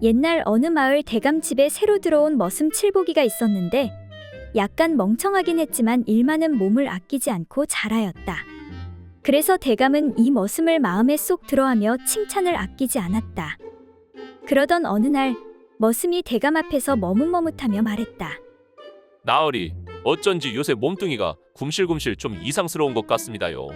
옛날 어느 마을 대감집에 새로 들어온 머슴 칠보기가 있었는데 약간 멍청하긴 했지만 일만은 몸을 아끼지 않고 잘하였다. 그래서 대감은 이 머슴을 마음에 쏙 들어하며 칭찬을 아끼지 않았다. 그러던 어느 날 머슴이 대감 앞에서 머뭇머뭇하며 말했다. 나으리, 어쩐지 요새 몸뚱이가 굶실굶실 좀 이상스러운 것 같습니다요.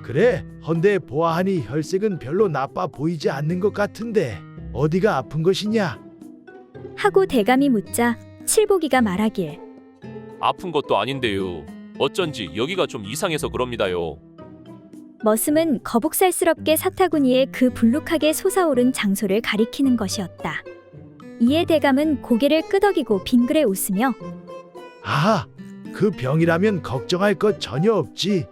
그래, 헌데 보아하니 혈색은 별로 나빠 보이지 않는 것 같은데 어디가 아픈 것이냐? 하고 대감이 묻자 칠보기가 말하길. 아픈 것도 아닌데요. 어쩐지 여기가 좀 이상해서 그럽니다요. 머슴은 거북살스럽게 사타구니에 그 불룩하게 솟아오른 장소를 가리키는 것이었다. 이에 대감은 고개를 끄덕이고 빙그레 웃으며 아하, 그 병이라면 걱정할 것 전혀 없지.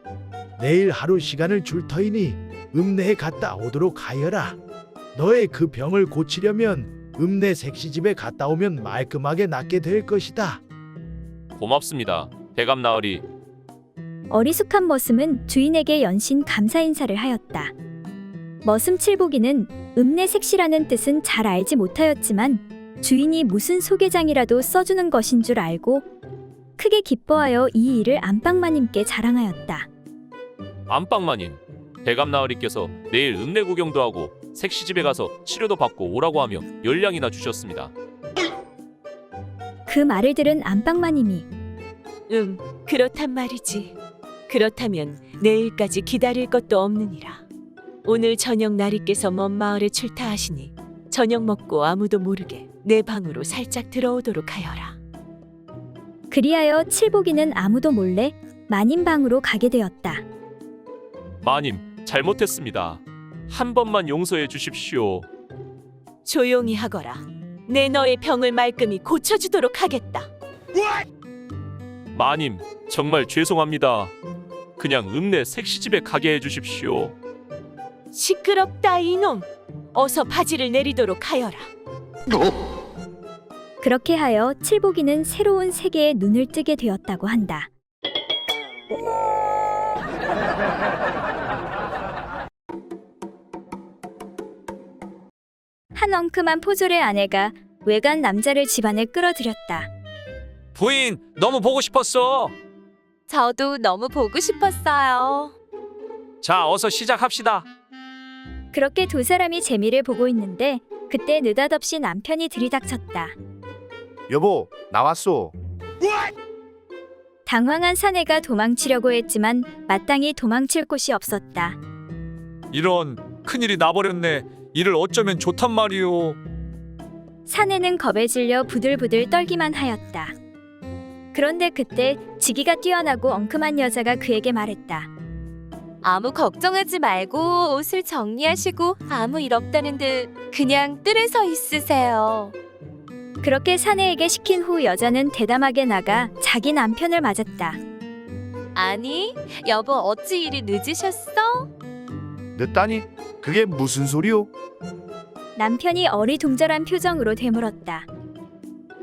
내일 하루 시간을 줄 터이니 읍내에 갔다 오도록 하여라. 너의 그 병을 고치려면 읍내 색시집에 갔다 오면 말끔하게 낫게 될 것이다. 고맙습니다, 대감 나으리. 어리숙한 머슴은 주인에게 연신 감사 인사를 하였다. 머슴 칠보기는 읍내 색시라는 뜻은 잘 알지 못하였지만 주인이 무슨 소개장이라도 써주는 것인 줄 알고 크게 기뻐하여 이 일을 안방마님께 자랑하였다. 안방마님, 대감 나으리께서 내일 읍내 구경도 하고 색시집에 가서 치료도 받고 오라고 하며 열량이나 주셨습니다. 그 말을 들은 안방마님이 그렇단 말이지. 그렇다면 내일까지 기다릴 것도 없느니라. 오늘 저녁 나리께서 먼 마을에 출타하시니 저녁 먹고 아무도 모르게 내 방으로 살짝 들어오도록 하여라. 그리하여 칠보기는 아무도 몰래 마님 방으로 가게 되었다. 마님, 잘못했습니다. 한 번만 용서해 주십시오. 조용히 하거라. 내 너의 병을 말끔히 고쳐주도록 하겠다. 마님, 정말 죄송합니다. 그냥 읍내 색시집에 가게 해주십시오. 시끄럽다 이놈. 어서 바지를 내리도록 하여라. 그렇게 하여 칠보기는 새로운 세계에 눈을 뜨게 되었다고 한다. 한 엉큼한 포졸의 아내가 외간 남자를 집안에 끌어들였다. 부인, 너무 보고 싶었어. 저도 너무 보고 싶었어요. 자, 어서 시작합시다. 그렇게 두 사람이 재미를 보고 있는데 그때 느닷없이 남편이 들이닥쳤다. 여보, 나왔소. 당황한 사내가 도망치려고 했지만 마땅히 도망칠 곳이 없었다. 이런, 큰일이 나버렸네. 이를 어쩌면 좋단 말이오. 사내는 겁에 질려 부들부들 떨기만 하였다. 그런데 그때 지기가 뛰어나고 엉큼한 여자가 그에게 말했다. 아무 걱정하지 말고 옷을 정리하시고 아무 일 없다는 듯 그냥 뜰에 서 있으세요. 그렇게 사내에게 시킨 후 여자는 대담하게 나가 자기 남편을 맞았다. 아니, 여보 어찌 이리 늦으셨어? 늦다니? 그게 무슨 소리요? 남편이 어리둥절한 표정으로 되물었다.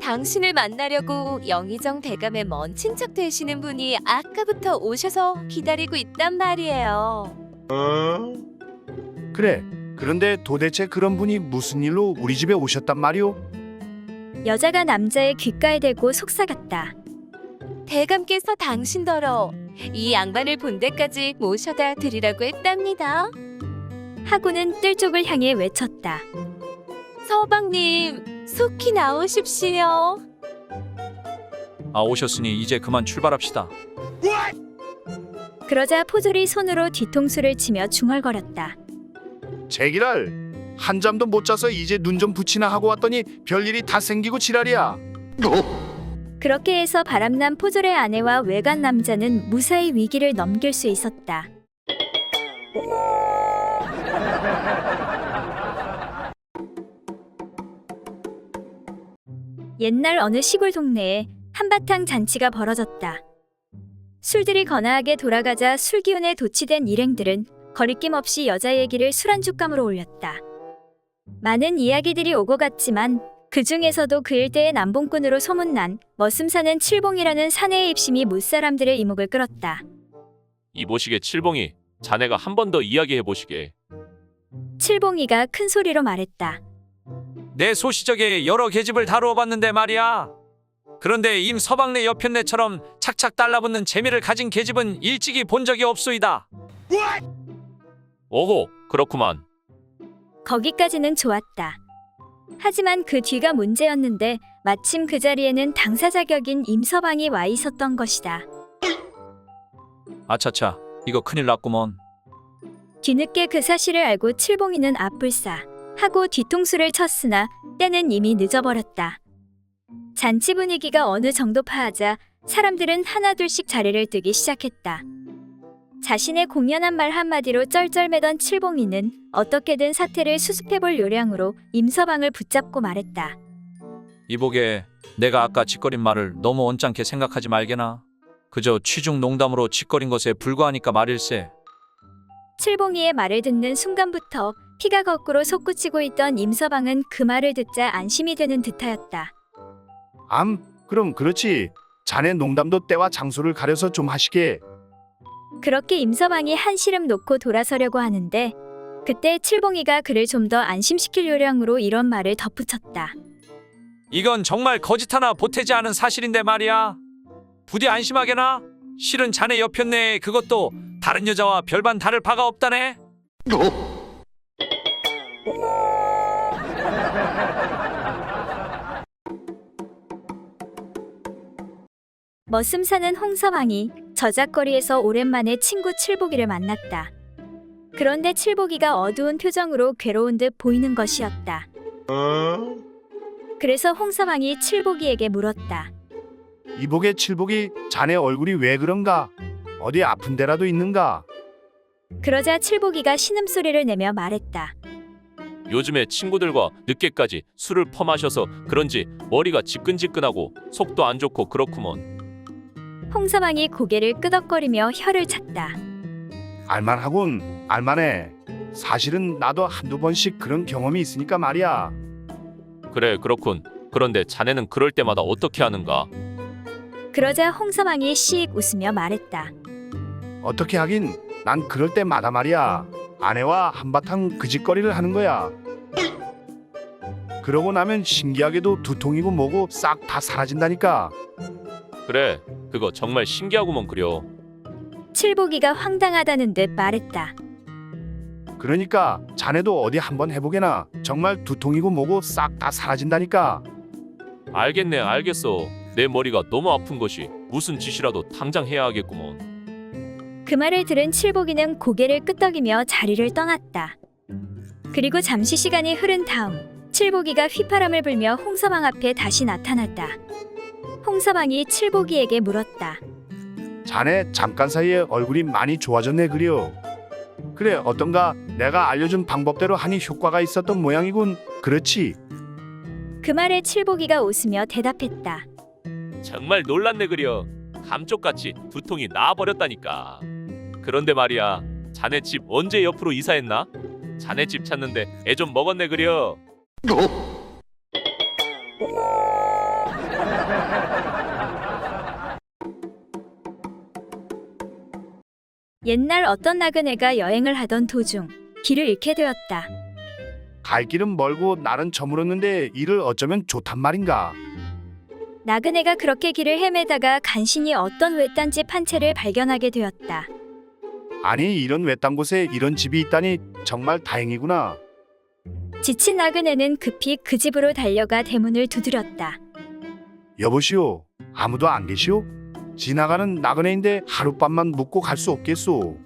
당신을 만나려고 영의정 대감의 먼 친척 되시는 분이 아까부터 오셔서 기다리고 있단 말이에요. 그래, 그런데 도대체 그런 분이 무슨 일로 우리 집에 오셨단 말이오? 여자가 남자의 귓가에 대고 속삭였다. 대감께서 당신더러 이 양반을 본 데까지 모셔다 드리라고 했답니다. 하고는 뜰 쪽을 향해 외쳤다. 서방님, 속히 나오십시오. 아, 오셨으니 이제 그만 출발합시다. 그러자 포졸이 손으로 뒤통수를 치며 중얼거렸다. 제기랄, 한 잠도 못 자서 이제 눈 좀 붙이나 하고 왔더니 별일이 다 생기고 지랄이야. 그렇게 해서 바람난 포졸의 아내와 외간 남자는 무사히 위기를 넘길 수 있었다. 옛날 어느 시골 동네에 한바탕 잔치가 벌어졌다. 술들이 거나하게 돌아가자 술기운에 도취된 일행들은 거리낌 없이 여자 얘기를 술안주감으로 올렸다. 많은 이야기들이 오고 갔지만 그 중에서도 그 일대의 남봉꾼으로 소문난 머슴사는 칠봉이라는 사내의 입심이 무사람들의 이목을 끌었다. 이보시게 칠봉이, 자네가 한 번 더 이야기해 보시게. 칠봉이가 큰 소리로 말했다. 내 소시적에 여러 계집을 다루어 봤는데 말이야. 그런데 임서방네 여편네처럼 착착 달라붙는 재미를 가진 계집은 일찍이 본 적이 없소이다. 오호, 그렇구만. 거기까지는 좋았다. 하지만 그 뒤가 문제였는데 마침 그 자리에는 당사자 격인 임서방이 와 있었던 것이다. 아차차, 이거 큰일 났구먼. 뒤늦게 그 사실을 알고 칠봉이는 아뿔싸 하고 뒤통수를 쳤으나 때는 이미 늦어버렸다. 잔치 분위기가 어느 정도 파하자 사람들은 하나둘씩 자리를 뜨기 시작했다. 자신의 공연한 말 한마디로 쩔쩔매던 칠봉이는 어떻게든 사태를 수습해볼 요량으로 임서방을 붙잡고 말했다. 이보게, 내가 아까 짓거린 말을 너무 언짢게 생각하지 말게나. 그저 취중 농담으로 짓거린 것에 불과하니까 말일세. 칠봉이의 말을 듣는 순간부터 피가 거꾸로 솟구치고 있던 임서방은 그 말을 듣자 안심이 되는 듯하였다. 그럼 그렇지. 자네 농담도 때와 장소를 가려서 좀 하시게. 그렇게 임서방이 한시름 놓고 돌아서려고 하는데 그때 칠봉이가 그를 좀 더 안심시킬 요량으로 이런 말을 덧붙였다. 이건 정말 거짓 하나 보태지 않은 사실인데 말이야. 부디 안심하게나. 실은 자네 여편네에 그것도 다른 여자와 별반 다를 바가 없다네. 머슴 사는 홍서방이 저작거리에서 오랜만에 친구 칠복이를 만났다. 그런데 칠복이가 어두운 표정으로 괴로운 듯 보이는 것이었다. 그래서 홍서방이 칠복이에게 물었다. 이복의 칠복이 자네 얼굴이 왜 그런가? 어디 아픈 데라도 있는가? 그러자 칠복이가 신음소리를 내며 말했다. 요즘에 친구들과 늦게까지 술을 퍼마셔서 그런지 머리가 지끈지끈하고 속도 안 좋고 그렇구먼. 홍서방이 고개를 끄덕거리며 혀를 찼다. 알만하군. 알만해. 사실은 나도 한두 번씩 그런 경험이 있으니까 말이야. 그래, 그렇군. 그런데 자네는 그럴 때마다 어떻게 하는가? 그러자 홍서방이 씩 웃으며 말했다. 어떻게 하긴 난 그럴 때마다 말이야. 아내와 한바탕 그 짓거리를 하는 거야. 그러고 나면 신기하게도 두통이고 뭐고 싹 다 사라진다니까. 그래, 그거 정말 신기하구먼 그려. 칠복이가 황당하다는 듯 말했다. 그러니까 자네도 어디 한번 해보게나. 정말 두통이고 뭐고 싹 다 사라진다니까. 알겠네, 알겠어. 내 머리가 너무 아픈 것이 무슨 짓이라도 당장 해야 하겠구먼. 그 말을 들은 칠복이는 고개를 끄덕이며 자리를 떠났다. 그리고 잠시 시간이 흐른 다음 칠복이가 휘파람을 불며 홍서방 앞에 다시 나타났다. 홍서방이 칠복이에게 물었다. 자네 잠깐 사이에 얼굴이 많이 좋아졌네 그려. 그래 어떤가? 내가 알려준 방법대로 하니 효과가 있었던 모양이군. 그렇지? 그 말에 칠복이가 웃으며 대답했다. 정말 놀랐네 그려. 감쪽같이 두통이 나아버렸다니까. 그런데 말이야, 자네 집 언제 옆으로 이사했나? 자네 집 찾는데 애 좀 먹었네 그려. 옛날 어떤 나그네가 여행을 하던 도중 길을 잃게 되었다. 갈 길은 멀고 날은 저물었는데 이를 어쩌면 좋단 말인가. 나그네가 그렇게 길을 헤매다가 간신히 어떤 외딴 집 한 채를 발견하게 되었다. 아니 이런 외딴 곳에 이런 집이 있다니 정말 다행이구나. 지친 나그네는 급히 그 집으로 달려가 대문을 두드렸다. 여보시오. 아무도 안 계시오? 지나가는 나그네인데 하룻밤만 묵고 갈 수 없겠소.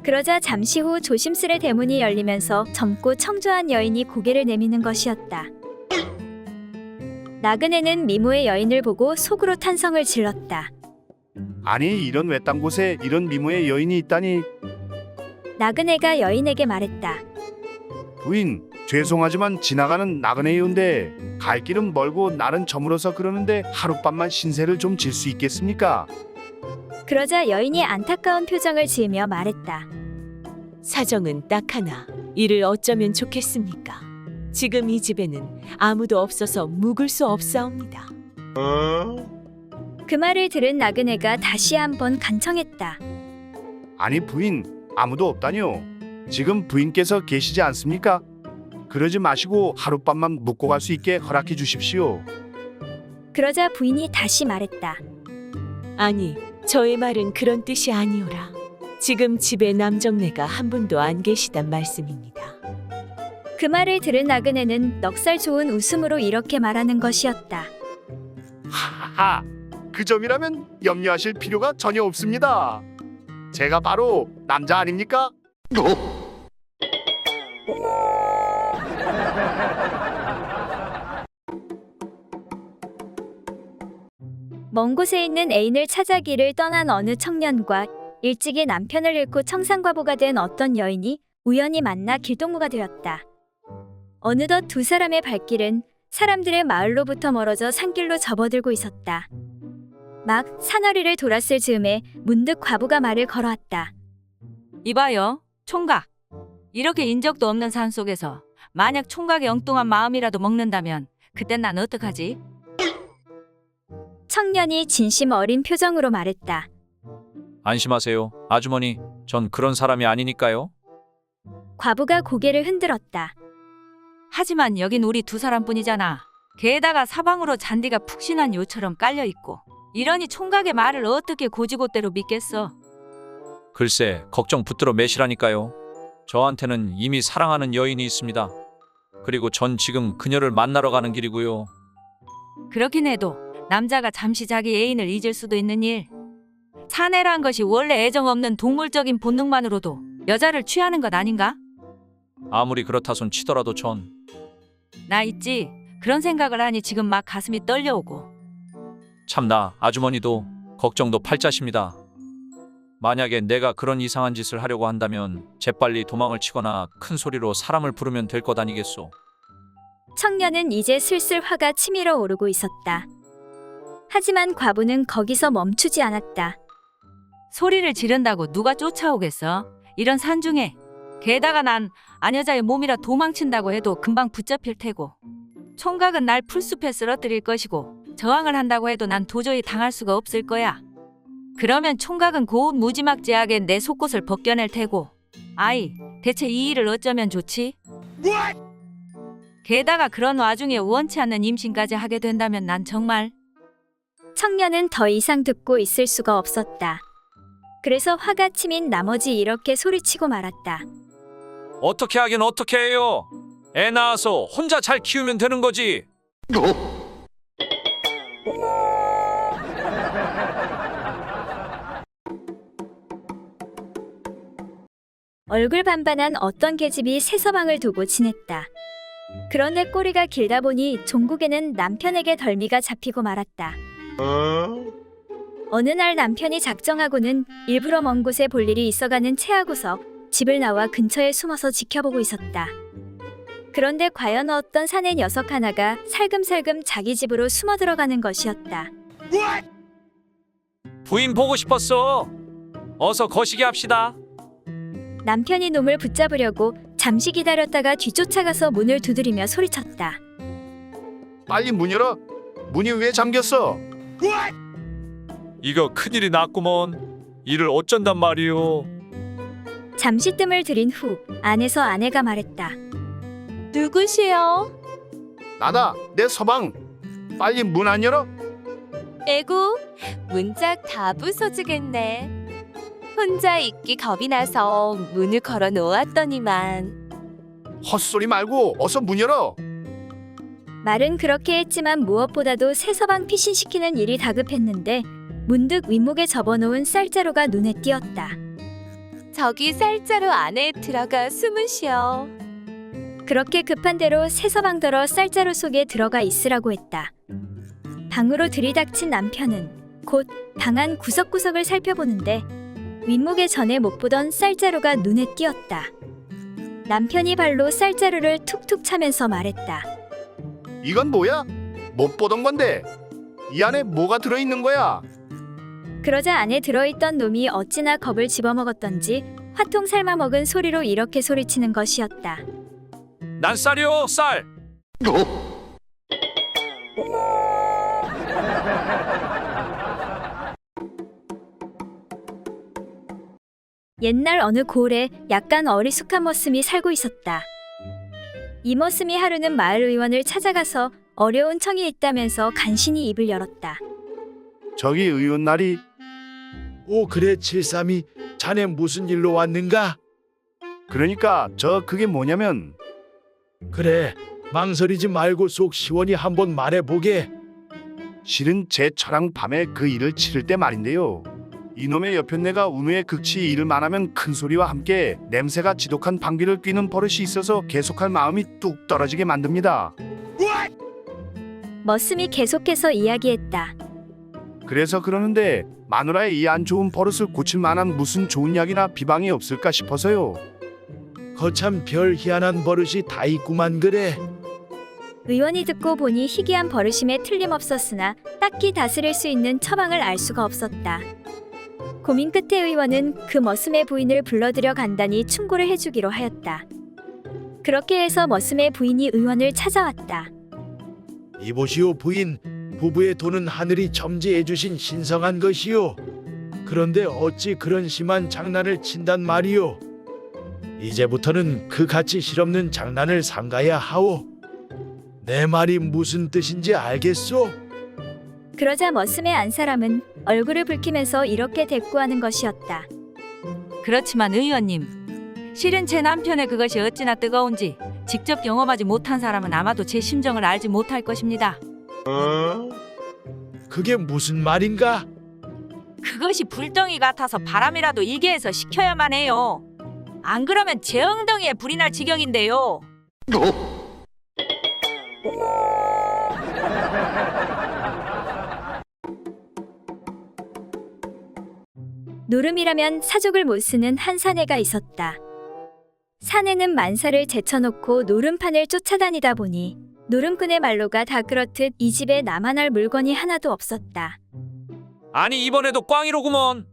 그러자 잠시 후 조심스레 대문이 열리면서 젊고 청조한 여인이 고개를 내미는 것이었다. 나그네는 미모의 여인을 보고 속으로 탄성을 질렀다. 아니 이런 외딴 곳에 이런 미모의 여인이 있다니. 나그네가 여인에게 말했다. 부인 죄송하지만 지나가는 나그네이온데 갈 길은 멀고 날은 저물어서 그러는데 하룻밤만 신세를 좀 질 수 있겠습니까? 그러자 여인이 안타까운 표정을 지으며 말했다. 사정은 딱 하나. 이를 어쩌면 좋겠습니까? 지금 이 집에는 아무도 없어서 묵을 수 없사옵니다. 그 말을 들은 나그네가 다시 한번 간청했다. 아니 부인 아무도 없다뇨. 지금 부인께서 계시지 않습니까? 그러지 마시고 하룻밤만 묵고 갈 수 있게 허락해 주십시오. 그러자 부인이 다시 말했다. 아니, 저의 말은 그런 뜻이 아니오라. 지금 집에 남정네가 한 분도 안 계시단 말씀입니다. 그 말을 들은 나그네는 넉살 좋은 웃음으로 이렇게 말하는 것이었다. 하하, 그 점이라면 염려하실 필요가 전혀 없습니다. 제가 바로 남자 아닙니까? 먼 곳에 있는 애인을 찾아 길을 떠난 어느 청년과 일찍이 남편을 잃고 청산과부가 된 어떤 여인이 우연히 만나 길동무가 되었다. 어느덧 두 사람의 발길은 사람들의 마을로부터 멀어져 산길로 접어들고 있었다. 막 산허리를 돌았을 즈음에 문득 과부가 말을 걸어왔다. 이봐요, 총각. 이렇게 인적도 없는 산 속에서 만약 총각의 엉뚱한 마음이라도 먹는다면 그땐 난 어떡하지? 청년이 진심 어린 표정으로 말했다. 안심하세요. 아주머니, 전 그런 사람이 아니니까요. 과부가 고개를 흔들었다. 하지만 여긴 우리 두 사람뿐이잖아. 게다가 사방으로 잔디가 푹신한 요처럼 깔려 있고 이러니 총각의 말을 어떻게 고지고대로 믿겠어? 글쎄, 걱정 붙들어 매시라니까요. 저한테는 이미 사랑하는 여인이 있습니다. 그리고 전 지금 그녀를 만나러 가는 길이고요. 그렇긴 해도 남자가 잠시 자기 애인을 잊을 수도 있는 일. 사내란 것이 원래 애정 없는 동물적인 본능만으로도 여자를 취하는 것 아닌가? 아무리 그렇다손 치더라도 전 나 있지. 그런 생각을 하니 지금 막 가슴이 떨려오고. 참나 아주머니도 걱정도 팔자십니다. 만약에 내가 그런 이상한 짓을 하려고 한다면 재빨리 도망을 치거나 큰 소리로 사람을 부르면 될 것 아니겠소. 청년은 이제 슬슬 화가 치밀어 오르고 있었다. 하지만 과부는 거기서 멈추지 않았다. 소리를 지른다고 누가 쫓아오겠어? 이런 산중에. 게다가 난 아녀자의 몸이라 도망친다고 해도 금방 붙잡힐 테고. 총각은 날 풀숲에 쓰러뜨릴 것이고 저항을 한다고 해도 난 도저히 당할 수가 없을 거야. 그러면 총각은 고운 무지막지하게 내 속옷을 벗겨낼 테고. 아이, 대체 이 일을 어쩌면 좋지? 게다가 그런 와중에 원치 않는 임신까지 하게 된다면 난 정말... 청년은 더 이상 듣고 있을 수가 없었다. 그래서 화가 치민 나머지 이렇게 소리치고 말았다. 어떻게 하긴 어떻게 해요. 애 낳아서 혼자 잘 키우면 되는 거지. 얼굴 반반한 어떤 계집이 새 서방을 두고 지냈다. 그런데 꼬리가 길다 보니 종국에는 남편에게 덜미가 잡히고 말았다. 어느 날 남편이 작정하고는 일부러 먼 곳에 볼 일이 있어가는 체하고서 집을 나와 근처에 숨어서 지켜보고 있었다. 그런데 과연 어떤 사내 녀석 하나가 살금살금 자기 집으로 숨어 들어가는 것이었다. 부인 보고 싶었어. 어서 거시기 합시다. 남편이 놈을 붙잡으려고 잠시 기다렸다가 뒤쫓아가서 문을 두드리며 소리쳤다. 빨리 문 열어. 문이 왜 잠겼어? 이거 큰일이 났구먼. 이를 어쩐단 말이오. 잠시 뜸을 들인 후 안에서 아내가 말했다. 누구시여? 나다, 내 서방. 빨리 문 안 열어? 에구, 문짝 다 부서지겠네. 혼자 있기 겁이 나서 문을 걸어 놓았더니만. 헛소리 말고 어서 문 열어. 말은 그렇게 했지만 무엇보다도 새 서방 피신시키는 일이 다급했는데 문득 윗목에 접어놓은 쌀자루가 눈에 띄었다. 저기 쌀자루 안에 들어가 숨으시오. 그렇게 급한 대로 새 서방더러 쌀자루 속에 들어가 있으라고 했다. 방으로 들이닥친 남편은 곧 방 안 구석구석을 살펴보는데 윗목에 전에 못 보던 쌀자루가 눈에 띄었다. 남편이 발로 쌀자루를 툭툭 차면서 말했다. 이건 뭐야? 못 보던 건데. 이 안에 뭐가 들어있는 거야? 그러자 안에 들어있던 놈이 어찌나 겁을 집어먹었던지 화통 삶아먹은 소리로 이렇게 소리치는 것이었다. 난 쌀이요, 쌀. 옛날 어느 고을에 약간 어리숙한 머슴이 살고 있었다. 이 머슴이 하루는 마을 의원을 찾아가서 어려운 청이 있다면서 간신히 입을 열었다. 저기 의원 날이 오 그래 732 자네 무슨 일로 왔는가? 그러니까 그게 뭐냐면 그래 망설이지 말고 속 시원히 한번 말해보게. 실은 제 처랑 밤에 그 일을 치를 때 말인데요. 이놈의 여편네가 운후에 극치 일을 안 하면 큰 소리와 함께 냄새가 지독한 방귀를 뀌는 버릇이 있어서 계속할 마음이 뚝 떨어지게 만듭니다. 머슴이 계속해서 이야기했다. 그래서 그러는데 마누라의 이 안 좋은 버릇을 고칠 만한 무슨 좋은 약이나 비방이 없을까 싶어서요. 거참 별 희한한 버릇이 다 있구만 그래. 의원이 듣고 보니 희귀한 버릇임에 틀림없었으나 딱히 다스릴 수 있는 처방을 알 수가 없었다. 고민 끝에 의원은 그 머슴의 부인을 불러들여 간단히 충고를 해주기로 하였다. 그렇게 해서 머슴의 부인이 의원을 찾아왔다. 이보시오 부인, 부부의 돈은 하늘이 점지해 주신 신성한 것이오. 그런데 어찌 그런 심한 장난을 친단 말이오. 이제부터는 그 가치 실없는 장난을 삼가야 하오. 내 말이 무슨 뜻인지 알겠소? 그러자 머슴의 안 사람은 얼굴을 붉히면서 이렇게 대꾸하는 것이었다. 그렇지만 의원님, 실은 제 남편의 그것이 어찌나 뜨거운지 직접 경험하지 못한 사람은 아마도 제 심정을 알지 못할 것입니다. 그게 무슨 말인가? 그것이 불덩이 같아서 바람이라도 일게 해서 식혀야만 해요. 안 그러면 제 엉덩이에 불이 날 지경인데요. 노름이라면 사족을 못 쓰는 한 사내가 있었다. 사내는 만사를 제쳐놓고 노름판을 쫓아다니다 보니 노름꾼의 말로가 다 그렇듯 이 집에 나만 할 물건이 하나도 없었다. 아니 이번에도 꽝이로구먼.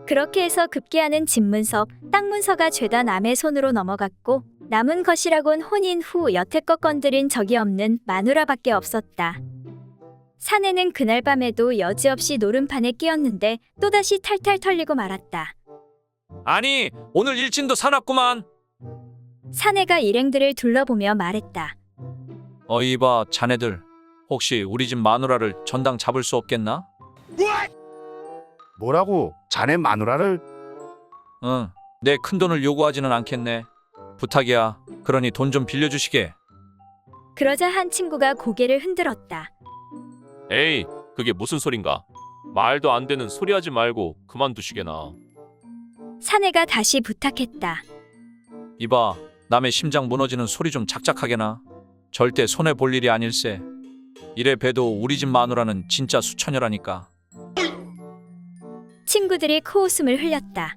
그렇게 해서 급기야는 집문서, 땅문서가 죄다 남의 손으로 넘어갔고 남은 것이라곤 혼인 후 여태껏 건드린 적이 없는 마누라밖에 없었다. 사내는 그날 밤에도 여지없이 노름판에 끼었는데 또다시 탈탈 털리고 말았다. 아니 오늘 일진도 사놨구만. 사내가 일행들을 둘러보며 말했다. 이봐 자네들 혹시 우리 집 마누라를 전당 잡을 수 없겠나? 뭐라고? 자네 마누라를? 응, 내 큰돈을 요구하지는 않겠네. 부탁이야. 그러니 돈 좀 빌려주시게. 그러자 한 친구가 고개를 흔들었다. 에이, 그게 무슨 소린가? 말도 안 되는 소리 하지 말고 그만두시게나. 사내가 다시 부탁했다. 이봐 남의 심장 무너지는 소리 좀 작작하게나. 절대 손해 볼 일이 아닐세. 이래 봬도 우리 집 마누라는 진짜 수처녀라니까. 친구들이 코웃음을 흘렸다.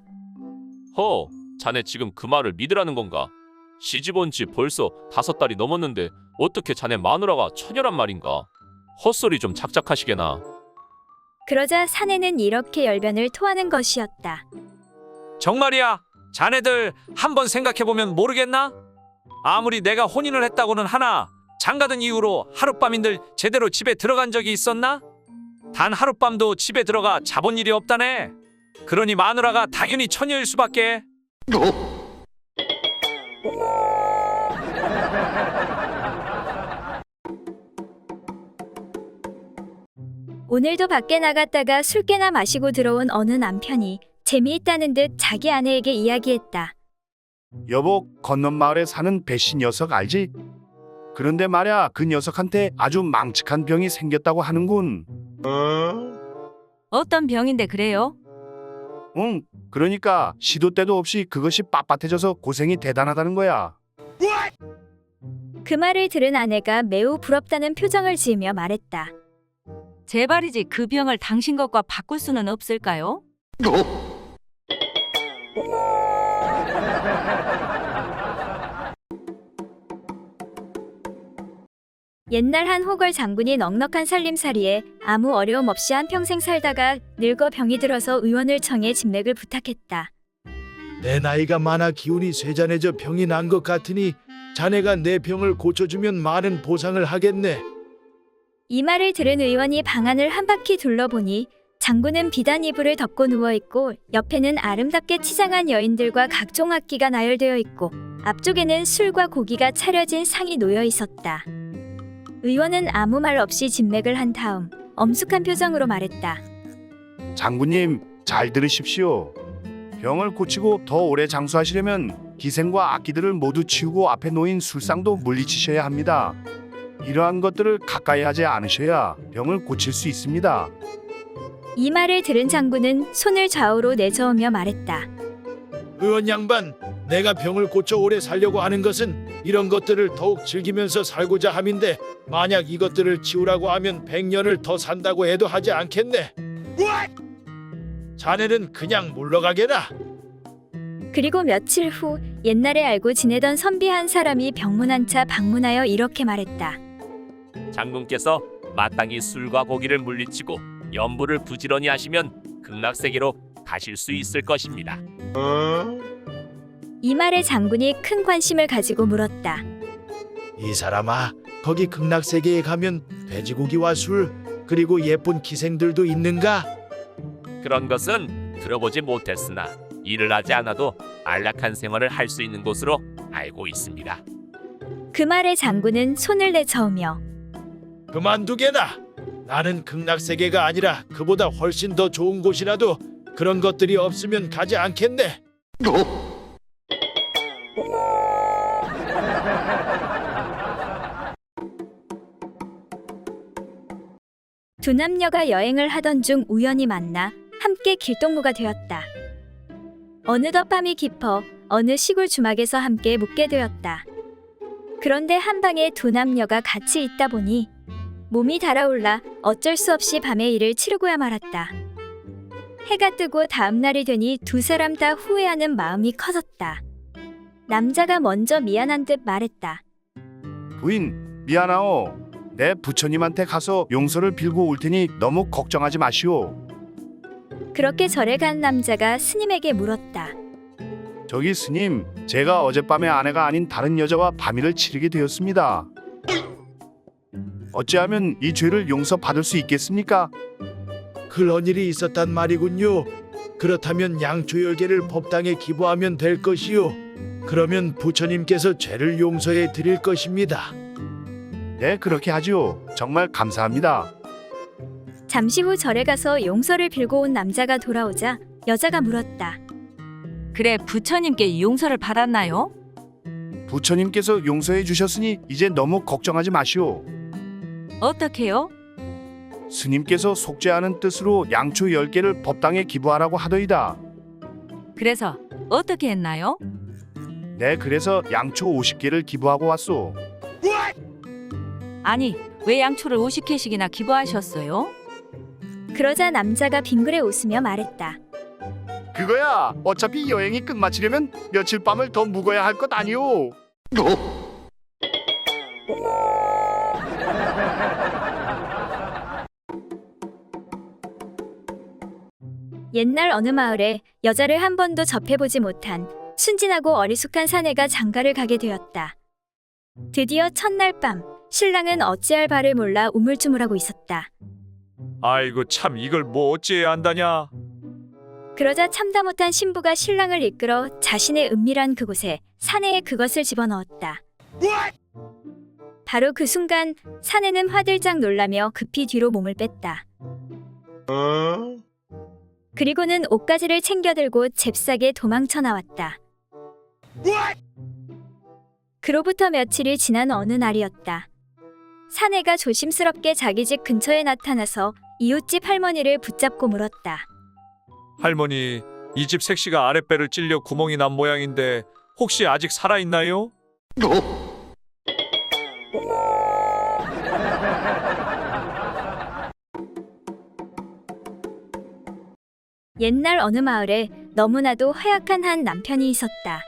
허, 자네 지금 그 말을 믿으라는 건가? 시집 온 지 벌써 5달이 넘었는데 어떻게 자네 마누라가 처녀란 말인가? 헛소리 좀 작작하시게나. 그러자 사내는 이렇게 열변을 토하는 것이었다. 정말이야. 자네들 한번 생각해보면 모르겠나? 아무리 내가 혼인을 했다고는 하나 장가든 이후로 하룻밤인들 제대로 집에 들어간 적이 있었나? 단 하룻밤도 집에 들어가 자본 일이 없다네. 그러니 마누라가 당연히 처녀일 수밖에. 오늘도 밖에 나갔다가 술 깨나 마시고 들어온 어느 남편이 재미있다는 듯 자기 아내에게 이야기했다. 여보, 건넌 마을에 사는 배씨 녀석 알지? 그런데 말야 그 녀석한테 아주 망측한 병이 생겼다고 하는군. 어떤 병인데 그래요? 응, 그러니까 시도 때도 없이 그것이 빳빳해져서 고생이 대단하다는 거야. 그 말을 들은 아내가 매우 부럽다는 표정을 지으며 말했다. 제발이지 그 병을 당신 것과 바꿀 수는 없을까요? 옛날 한 호걸 장군이 넉넉한 살림살이에 아무 어려움 없이 한평생 살다가 늙어 병이 들어서 의원을 청해 진맥을 부탁했다. 내 나이가 많아 기운이 쇠잔해져 병이 난 것 같으니 자네가 내 병을 고쳐주면 많은 보상을 하겠네. 이 말을 들은 의원이 방안을 한 바퀴 둘러보니 장군은 비단 이불을 덮고 누워 있고 옆에는 아름답게 치장한 여인들과 각종 악기가 나열되어 있고 앞쪽에는 술과 고기가 차려진 상이 놓여 있었다. 의원은 아무 말 없이 진맥을 한 다음 엄숙한 표정으로 말했다. 장군님, 잘 들으십시오. 병을 고치고 더 오래 장수하시려면 기생과 악기들을 모두 치우고 앞에 놓인 술상도 물리치셔야 합니다. 이러한 것들을 가까이 하지 않으셔야 병을 고칠 수 있습니다. 이 말을 들은 장군은 손을 좌우로 내저으며 말했다. 의원 양반, 내가 병을 고쳐 오래 살려고 하는 것은 이런 것들을 더욱 즐기면서 살고자 함인데 만약 이것들을 치우라고 하면 100년을 더 산다고 해도 하지 않겠네. 자네는 그냥 물러가게나. 그리고 며칠 후 옛날에 알고 지내던 선비 한 사람이 병문안차 방문하여 이렇게 말했다. 장군께서 마땅히 술과 고기를 물리치고 연부를 부지런히 하시면 극락세계로 가실 수 있을 것입니다. 이 말에 장군이 큰 관심을 가지고 물었다. 이 사람아, 거기 극락세계에 가면 돼지고기와 술 그리고 예쁜 기생들도 있는가? 그런 것은 들어보지 못했으나 일을 하지 않아도 안락한 생활을 할 수 있는 곳으로 알고 있습니다. 그 말에 장군은 손을 내저으며 그만두게나. 나는 극락세계가 아니라 그보다 훨씬 더 좋은 곳이라도 그런 것들이 없으면 가지 않겠네. 두 남녀가 여행을 하던 중 우연히 만나 함께 길동무가 되었다. 어느덧 밤이 깊어 어느 시골 주막에서 함께 묵게 되었다. 그런데 한 방에 두 남녀가 같이 있다 보니 몸이 달아올라 어쩔 수 없이 밤의 일을 치르고야 말았다. 해가 뜨고 다음 날이 되니 두 사람 다 후회하는 마음이 커졌다. 남자가 먼저 미안한 듯 말했다. 부인, 미안하오. 내 부처님한테 가서 용서를 빌고 올 테니 너무 걱정하지 마시오. 그렇게 절에 간 남자가 스님에게 물었다. 저기 스님, 제가 어젯밤에 아내가 아닌 다른 여자와 밤일을 치르게 되었습니다. 어찌하면 이 죄를 용서받을 수 있겠습니까? 그런 일이 있었단 말이군요. 그렇다면 양초 10개를 법당에 기부하면 될 것이요. 그러면 부처님께서 죄를 용서해 드릴 것입니다. 네, 그렇게 하지요. 정말 감사합니다. 잠시 후 절에 가서 용서를 빌고 온 남자가 돌아오자 여자가 물었다. 그래, 부처님께 용서를 받았나요? 부처님께서 용서해 주셨으니 이제 너무 걱정하지 마시오. 어떻게요? 스님께서 속죄하는 뜻으로 양초 10개를 법당에 기부하라고 하더이다. 그래서 어떻게 했나요? 네, 그래서 양초 50개를 기부하고 왔소. 아니, 왜 양초를 50개씩이나 기부하셨어요? 그러자 남자가 빙그레 웃으며 말했다. 그거야, 어차피 여행이 끝마치려면 며칠 밤을 더 묵어야 할 것 아니오. 옛날 어느 마을에 여자를 한 번도 접해보지 못한 순진하고 어리숙한 사내가 장가를 가게 되었다. 드디어 첫날 밤, 신랑은 어찌할 바를 몰라 우물쭈물하고 있었다. 아이고 참 이걸 뭐 어찌해야 한다냐. 그러자 참다 못한 신부가 신랑을 이끌어 자신의 은밀한 그곳에 사내에 그것을 집어넣었다. 바로 그 순간 사내는 화들짝 놀라며 급히 뒤로 몸을 뺐다. 그리고는 옷가지를 챙겨들고 잽싸게 도망쳐 나왔다. 그로부터 며칠이 지난 어느 날이었다. 사내가 조심스럽게 자기 집 근처에 나타나서 이웃집 할머니를 붙잡고 물었다. 할머니, 이 집 색시가 아랫배를 찔려 구멍이 난 모양인데 혹시 아직 살아있나요? 옛날 어느 마을에 너무나도 허약한 한 남편이 있었다.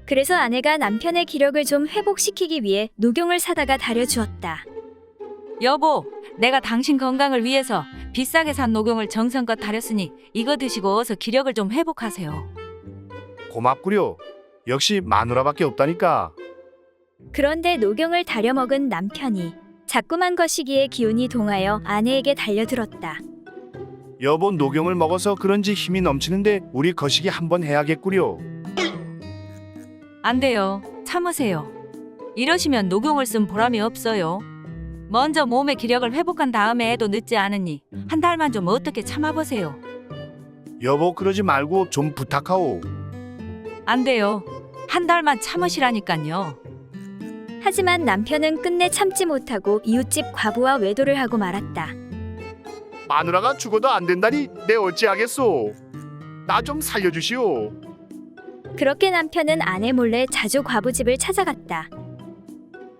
그래서 아내가 남편의 기력을 좀 회복시키기 위해 녹용을 사다가 다려주었다. 여보, 내가 당신 건강을 위해서 비싸게 산 녹용을 정성껏 다렸으니 이거 드시고 어서 기력을 좀 회복하세요. 고맙구려. 역시 마누라밖에 없다니까. 그런데 녹용을 다려 먹은 남편이 자꾸만 거시기에 기운이 동하여 아내에게 달려들었다. 여보 녹용을 먹어서 그런지 힘이 넘치는데 우리 거시기 한번 해야겠구려. 안 돼요. 참으세요. 이러시면 녹용을 쓴 보람이 없어요. 먼저 몸의 기력을 회복한 다음에 해도 늦지 않으니 한 달만 좀 어떻게 참아보세요. 여보 그러지 말고 좀 부탁하오. 안 돼요. 한 달만 참으시라니깐요. 하지만 남편은 끝내 참지 못하고 이웃집 과부와 외도를 하고 말았다. 마누라가 죽어도 안 된다니 내 어찌하겠소. 나 좀 살려주시오. 그렇게 남편은 아내 몰래 자주 과부집을 찾아갔다.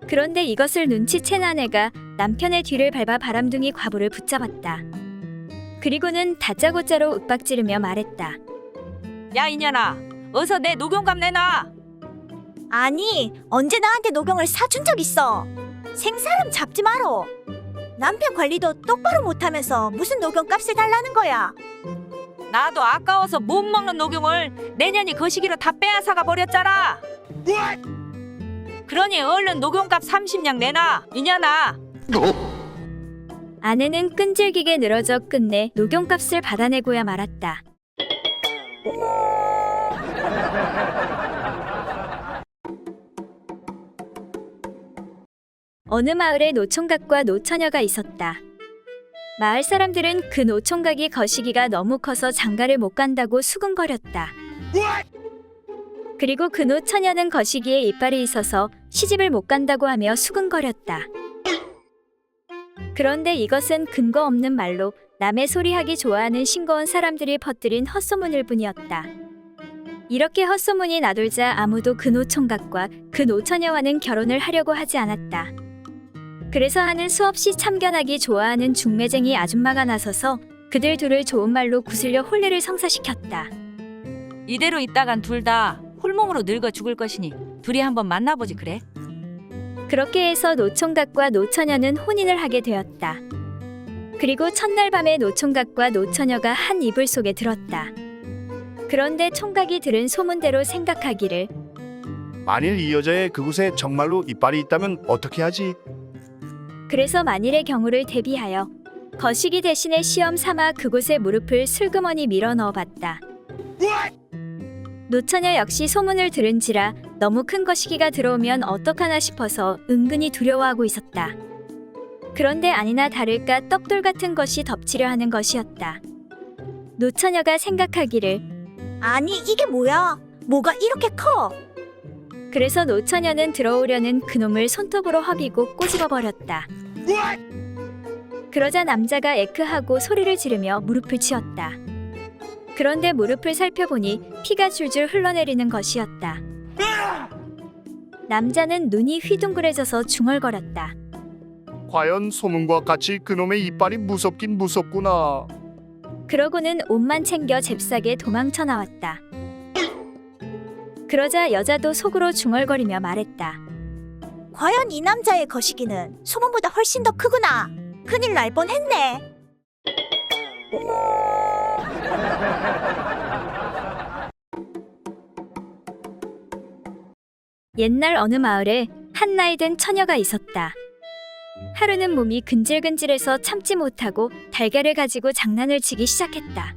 그런데 이것을 눈치챈 아내가 남편의 뒤를 밟아 바람둥이 과부를 붙잡았다. 그리고는 다짜고짜로 윽박지르며 말했다. 야 이년아, 어서 내 녹용값 내놔. 아니, 언제 나한테 녹용을 사준 적 있어? 생사람 잡지 마라. 남편 관리도 똑바로 못하면서 무슨 녹용 값을 달라는 거야? 나도 아까워서 못 먹는 녹용을 내년이 거시기로 다 빼앗아가 버렸잖아. 그러니 얼른 녹용값 30냥 내놔, 이년아. 아내는 끈질기게 늘어져 끝내 녹용값을 받아내고야 말았다. 어느 마을에 노총각과 노처녀가 있었다. 마을 사람들은 그 노총각이 거시기가 너무 커서 장가를 못 간다고 수군거렸다. 그리고 그 노처녀는 거시기에 이빨이 있어서 시집을 못 간다고 하며 수군거렸다. 그런데 이것은 근거 없는 말로 남의 소리하기 좋아하는 싱거운 사람들이 퍼뜨린 헛소문일 뿐이었다. 이렇게 헛소문이 나돌자 아무도 그 노총각과 그 노처녀와는 결혼을 하려고 하지 않았다. 그래서 하는 수없이 참견하기 좋아하는 중매쟁이 아줌마가 나서서 그들 둘을 좋은 말로 구슬려 혼례를 성사시켰다. 이대로 있다간 둘 다 홀몸으로 늙어 죽을 것이니 둘이 한번 만나보지 그래? 그렇게 해서 노총각과 노처녀는 혼인을 하게 되었다. 그리고 첫날 밤에 노총각과 노처녀가 한 이불 속에 들었다. 그런데 총각이 들은 소문대로 생각하기를 만일 이 여자의 그곳에 정말로 이빨이 있다면 어떻게 하지? 그래서 만일의 경우를 대비하여 거시기 대신에 시험 삼아 그곳에 무릎을 슬그머니 밀어 넣어봤다. 노처녀 역시 소문을 들은지라 너무 큰 거시기가 들어오면 어떡하나 싶어서 은근히 두려워하고 있었다. 그런데 아니나 다를까 떡돌 같은 것이 덮치려 하는 것이었다. 노처녀가 생각하기를 아니, 이게 뭐야? 뭐가 이렇게 커? 그래서 노처녀는 들어오려는 그놈을 손톱으로 허비고 꼬집어 버렸다. 그러자 남자가 에크하고 소리를 지르며 무릎을 치었다. 그런데 무릎을 살펴보니 피가 줄줄 흘러내리는 것이었다. 남자는 눈이 휘둥그레져서 중얼거렸다. 과연 소문과 같이 그놈의 이빨이 무섭긴 무섭구나. 그러고는 옷만 챙겨 잽싸게 도망쳐 나왔다. 그러자 여자도 속으로 중얼거리며 말했다. 과연 이 남자의 거시기는 소문보다 훨씬 더 크구나. 큰일 날 뻔했네. 옛날 어느 마을에 한 나이 든 처녀가 있었다. 하루는 몸이 근질근질해서 참지 못하고 달걀을 가지고 장난을 치기 시작했다.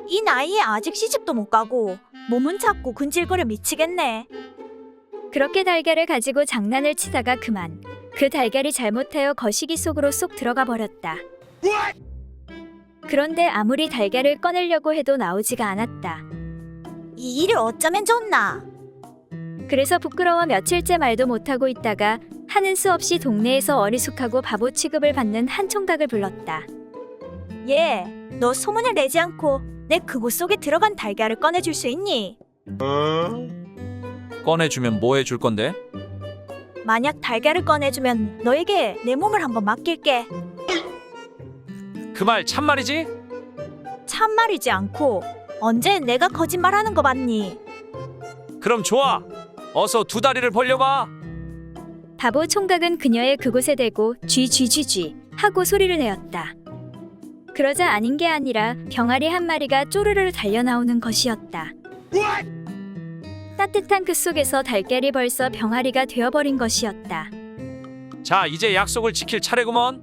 이 나이에 아직 시집도 못 가고 몸은 작고 근질거려 미치겠네. 그렇게 달걀을 가지고 장난을 치다가 그만 그 달걀이 잘못하여 거시기 속으로 쏙 들어가 버렸다. 그런데 아무리 달걀을 꺼내려고 해도 나오지가 않았다. 이 일을 어쩌면 좋나? 그래서 부끄러워 며칠째 말도 못하고 있다가 하는 수 없이 동네에서 어리숙하고 바보 취급을 받는 한 총각을 불렀다. 얘, 너 소문을 내지 않고 내 그곳 속에 들어간 달걀을 꺼내줄 수 있니? 꺼내주면 뭐 해줄 건데? 만약 달걀을 꺼내주면 너에게 내 몸을 한번 맡길게. 그 말 참말이지? 참말이지 않고 언제 내가 거짓말하는 거 봤니? 그럼 좋아. 어서 두 다리를 벌려봐. 바보 총각은 그녀의 그곳에 대고 쥐쥐쥐쥐 하고 소리를 내었다. 그러자 아닌 게 아니라 병아리 한 마리가 쪼르르 달려나오는 것이었다. 따뜻한 그 속에서 달걀이 벌써 병아리가 되어버린 것이었다. 자, 이제 약속을 지킬 차례구먼.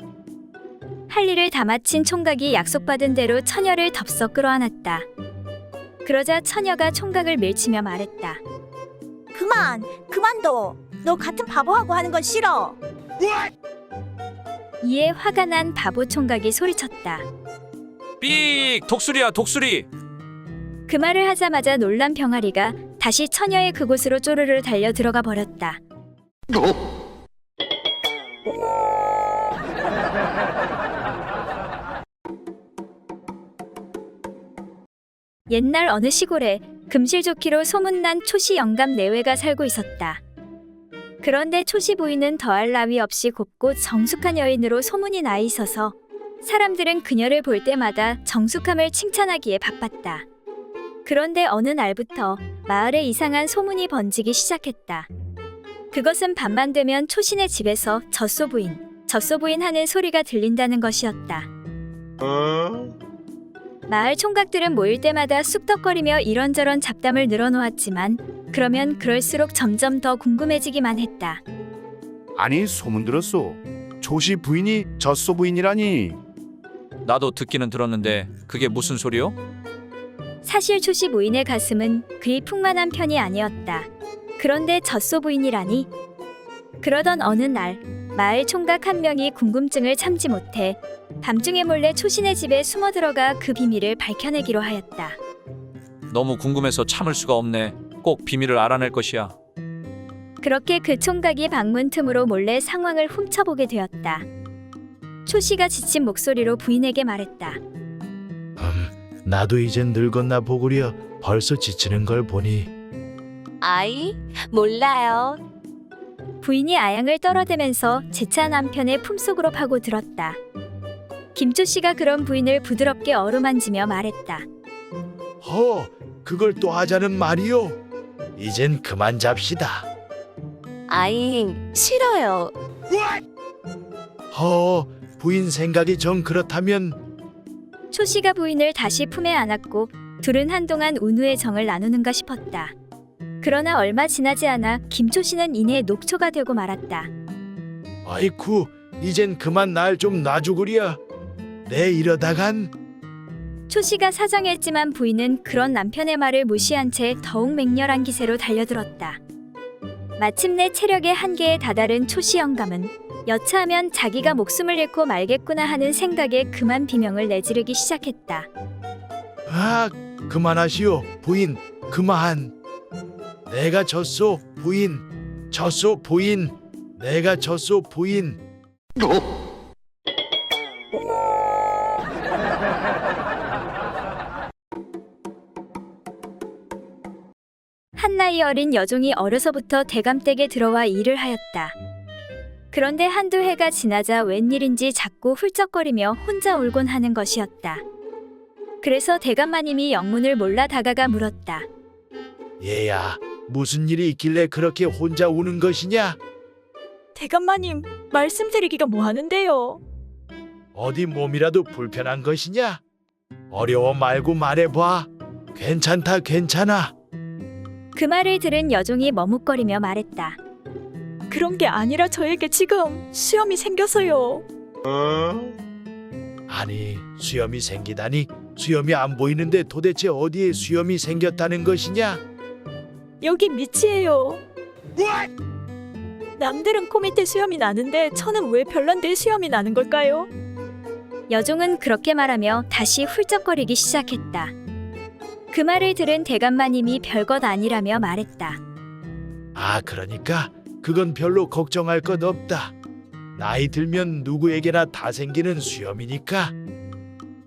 할 일을 다 마친 총각이 약속받은 대로 처녀를 덥석 끌어안았다. 그러자 처녀가 총각을 밀치며 말했다. 그만둬. 너 같은 바보하고 하는 건 싫어. 이에 화가 난 바보 총각이 소리쳤다. 삑! 독수리야 독수리! 그 말을 하자마자 놀란 병아리가 다시 처녀의 그곳으로 쪼르르 달려 들어가 버렸다. 옛날 어느 시골에 금실좋기로 소문난 초시 영감 내외가 살고 있었다. 그런데 초시 부인은 더할 나위 없이 곱고 정숙한 여인으로 소문이 나 있어서 사람들은 그녀를 볼 때마다 정숙함을 칭찬하기에 바빴다. 그런데 어느 날부터 마을에 이상한 소문이 번지기 시작했다. 그것은 밤만 되면 초신의 집에서 젖소 부인 하는 소리가 들린다는 것이었다. 마을 총각들은 모일 때마다 쑥덕거리며 이런저런 잡담을 늘어놓았지만 그러면 그럴수록 점점 더 궁금해지기만 했다. 아니 소문 들었소. 조씨 부인이 젖소 부인이라니. 나도 듣기는 들었는데 그게 무슨 소리요? 사실 초시 부인의 가슴은 그리 풍만한 편이 아니었다. 그런데 젖소 부인이라니? 그러던 어느 날 마을 총각 한 명이 궁금증을 참지 못해 밤중에 몰래 초신의 집에 숨어 들어가 그 비밀을 밝혀내기로 하였다. 너무 궁금해서 참을 수가 없네. 꼭 비밀을 알아낼 것이야. 그렇게 그 총각이 방문 틈으로 몰래 상황을 훔쳐보게 되었다. 초시가 지친 목소리로 부인에게 말했다. 나도 이젠 늙었나 보구려. 벌써 지치는 걸 보니. 아이, 몰라요. 부인이 아양을 떨어대면서 재차 남편의 품속으로 파고들었다. 김초씨가 그런 부인을 부드럽게 어루만지며 말했다. 그걸 또 하자는 말이요? 이젠 그만 잡시다. 아이, 싫어요. 부인 생각이 정 그렇다면. 초씨가 부인을 다시 품에 안았고 둘은 한동안 운후의 정을 나누는가 싶었다. 그러나 얼마 지나지 않아 김초씨는 이내 녹초가 되고 말았다. 아이쿠, 이젠 그만 날 좀 놔주구려. 내 이러다간. 초씨가 사정했지만 부인은 그런 남편의 말을 무시한 채 더욱 맹렬한 기세로 달려들었다. 마침내 체력의 한계에 다다른 초씨 영감은 여차하면 자기가 목숨을 잃고 말겠구나 하는 생각에 그만 비명을 내지르기 시작했다. 그만하시오, 부인. 그만. 내가 졌소, 부인. 졌소, 부인. 내가 졌소, 부인. 한나이 어린 여종이 어려서부터 대감댁에 들어와 일을 하였다. 그런데 한두 해가 지나자 웬일인지 자꾸 훌쩍거리며 혼자 울곤 하는 것이었다. 그래서 대감마님이 영문을 몰라 다가가 물었다. 얘야, 무슨 일이 있길래 그렇게 혼자 우는 것이냐? 대감마님, 말씀드리기가 뭐하는데요? 어디 몸이라도 불편한 것이냐? 어려워 말고 말해봐. 괜찮다, 괜찮아. 그 말을 들은 여종이 머뭇거리며 말했다. 그런 게 아니라 저에게 지금 수염이 생겨서요. 아니, 수염이 생기다니. 수염이 안 보이는데 도대체 어디에 수염이 생겼다는 것이냐? 여기 밑이에요. 남들은 코 밑에 수염이 나는데 저는 왜 별난데 수염이 나는 걸까요? 여종은 그렇게 말하며 다시 훌쩍거리기 시작했다. 그 말을 들은 대감마님이 별것 아니라며 말했다. 그러니까 그건 별로 걱정할 것 없다. 나이 들면 누구에게나 다 생기는 수염이니까.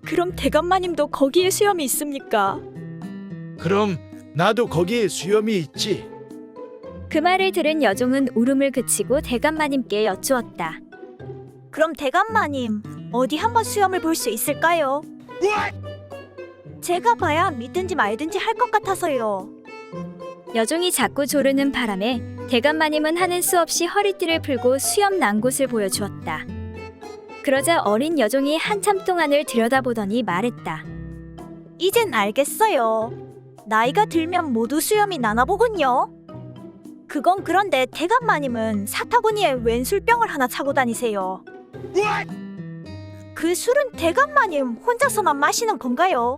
그럼 대감마님도 거기에 수염이 있습니까? 그럼 나도 거기에 수염이 있지. 그 말을 들은 여종은 울음을 그치고 대감마님께 여쭈었다. 그럼 대감마님, 어디 한번 수염을 볼 수 있을까요? 제가 봐야 믿든지 말든지 할 것 같아서요. 여종이 자꾸 조르는 바람에 대감마님은 하는 수 없이 허리띠를 풀고 수염 난 곳을 보여주었다. 그러자 어린 여종이 한참 동안을 들여다보더니 말했다. 이젠 알겠어요. 나이가 들면 모두 수염이 나나 보군요. 그건 그런데 대감마님은 사타구니에 웬 술병을 하나 차고 다니세요? 그 술은 대감마님 혼자서만 마시는 건가요?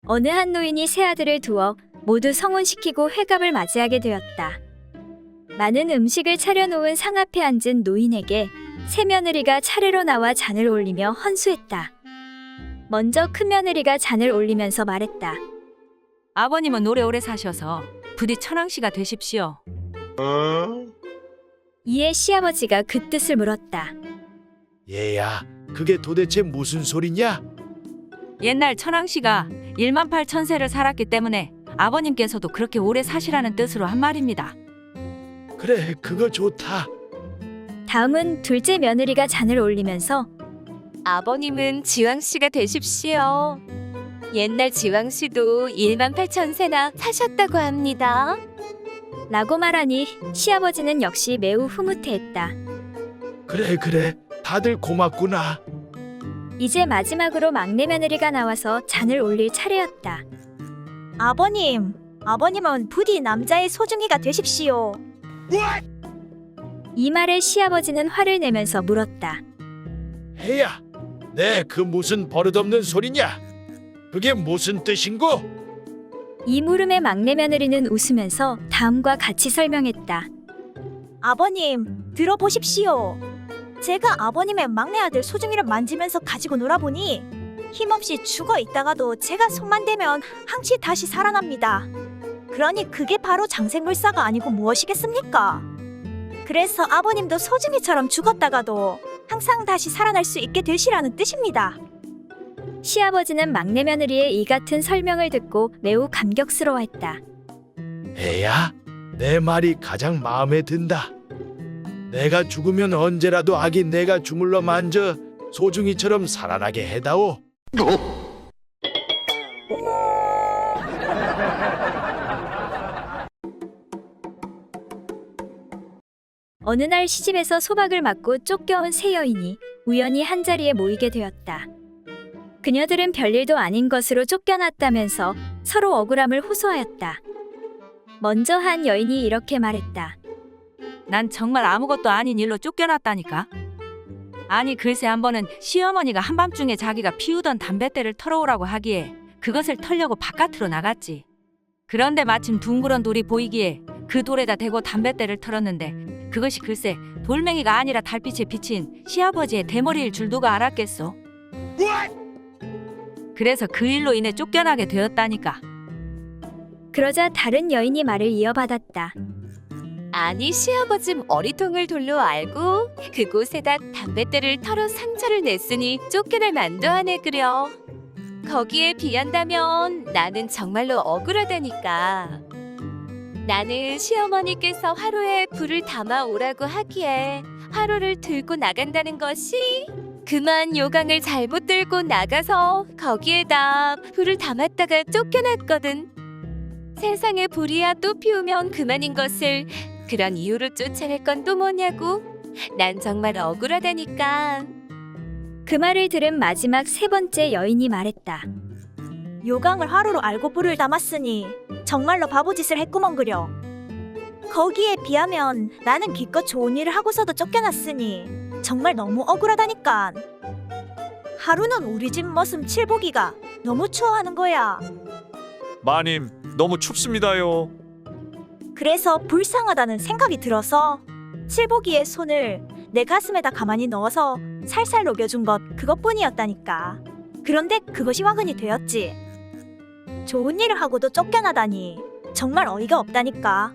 어느 한 노인이 세 아들을 두어 모두 성혼시키고 회갑을 맞이하게 되었다. 많은 음식을 차려놓은 상 앞에 앉은 노인에게 새 며느리가 차례로 나와 잔을 올리며 헌수했다. 먼저 큰 며느리가 잔을 올리면서 말했다. 아버님은 오래오래 사셔서 부디 천왕씨가 되십시오. 이에 시아버지가 그 뜻을 물었다. 얘야, 그게 도대체 무슨 소리냐? 옛날 천왕씨가 18,000세를 살았기 때문에 아버님께서도 그렇게 오래 사시라는 뜻으로 한 말입니다. 그래, 그거 좋다. 다음은 둘째 며느리가 잔을 올리면서 아버님은 지왕씨가 되십시오. 옛날 지왕씨도 18,000세나 사셨다고 합니다. 라고 말하니 시아버지는 역시 매우 흐뭇해했다. 그래, 다들 고맙구나. 이제 마지막으로 막내 며느리가 나와서 잔을 올릴 차례였다. 아버님은 부디 남자의 소중이가 되십시오. 이 말에 시아버지는 화를 내면서 물었다. 해야, 그 무슨 버릇없는 소리냐? 그게 무슨 뜻인고? 이 물음에 막내 며느리는 웃으면서 다음과 같이 설명했다. 아버님, 들어보십시오. 제가 아버님의 막내 아들 소중이를 만지면서 가지고 놀아보니 힘없이 죽어 있다가도 제가 손만 대면 항시 다시 살아납니다. 그러니 그게 바로 장생불사가 아니고 무엇이겠습니까? 그래서 아버님도 소중이처럼 죽었다가도 항상 다시 살아날 수 있게 되시라는 뜻입니다. 시아버지는 막내 며느리의 이 같은 설명을 듣고 매우 감격스러워했다. 해야, 내 말이 가장 마음에 든다. 내가 죽으면 언제라도 아기 내가 주물러 만져 소중이처럼 살아나게 해다오. 어느 날 시집에서 소박을 맞고 쫓겨온 세 여인이 우연히 한자리에 모이게 되었다. 그녀들은 별일도 아닌 것으로 쫓겨났다면서 서로 억울함을 호소하였다. 먼저 한 여인이 이렇게 말했다. 난 정말 아무것도 아닌 일로 쫓겨났다니까. 아니 글쎄 한 번은 시어머니가 한밤중에 자기가 피우던 담뱃대를 털어오라고 하기에 그것을 털려고 바깥으로 나갔지. 그런데 마침 둥그런 돌이 보이기에 그 돌에다 대고 담뱃대를 털었는데 그것이 글쎄 돌멩이가 아니라 달빛에 비친 시아버지의 대머리일 줄 누가 알았겠소. 그래서 그 일로 인해 쫓겨나게 되었다니까. 그러자 다른 여인이 말을 이어받았다. 아니 시아버지 머리통을 돌로 알고 그곳에다 담뱃대를 털어 상처를 냈으니 쫓겨날 만도 하네 그려. 거기에 비한다면 나는 정말로 억울하다니까. 나는 시어머니께서 화로에 불을 담아 오라고 하기에 화로를 들고 나간다는 것이 그만 요강을 잘못 들고 나가서 거기에다 불을 담았다가 쫓겨났거든. 세상에 불이야 또 피우면 그만인 것을 그런 이유로 쫓아낼 건 또 뭐냐고. 난 정말 억울하다니까. 그 말을 들은 마지막 세 번째 여인이 말했다. 요강을 화로로 알고 불을 담았으니 정말로 바보짓을 했구먼 그려. 거기에 비하면 나는 기껏 좋은 일을 하고서도 쫓겨났으니 정말 너무 억울하다니까. 하루는 우리 집 머슴 칠복이가 너무 추워하는 거야. 마님, 너무 춥습니다요. 그래서 불쌍하다는 생각이 들어서 칠복이의 손을 내 가슴에다 가만히 넣어서 살살 녹여준 것 그것뿐이었다니까. 그런데 그것이 화근이 되었지. 좋은 일을 하고도 쫓겨나다니 정말 어이가 없다니까.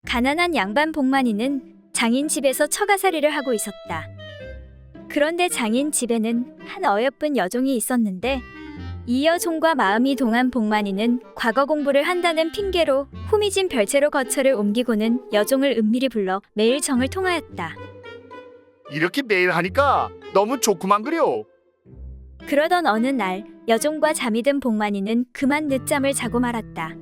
가난한 양반 복만이는 장인 집에서 처가살이를 하고 있었다. 그런데 장인 집에는 한 어여쁜 여종이 있었는데 이 여종과 마음이 동한 복만이는 과거 공부를 한다는 핑계로 후미진 별채로 거처를 옮기고는 여종을 은밀히 불러 매일 정을 통하였다. 이렇게 매일 하니까 너무 좋구만 그려. 그러던 어느 날 여종과 잠이 든 복만이는 그만 늦잠을 자고 말았다.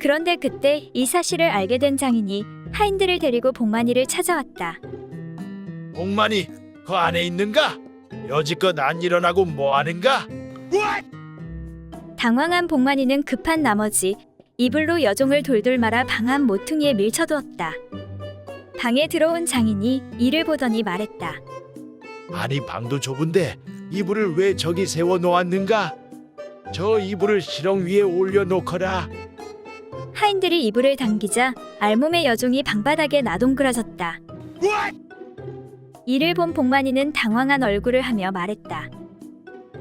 그런데 그때 이 사실을 알게 된 장인이 하인들을 데리고 복만이를 찾아왔다. 복만이 그 안에 있는가? 여지껏 안 일어나고 뭐 하는가? 당황한 복만이는 급한 나머지 이불로 여종을 돌돌 말아 방 안 모퉁이에 밀쳐두었다. 방에 들어온 장인이 이를 보더니 말했다. 아니 방도 좁은데 이불을 왜 저기 세워 놓았는가? 저 이불을 시렁 위에 올려놓거라. 하인들이 이불을 당기자 알몸의 여종이 방바닥에 나동그라졌다. 이를 본 복만이는 당황한 얼굴을 하며 말했다.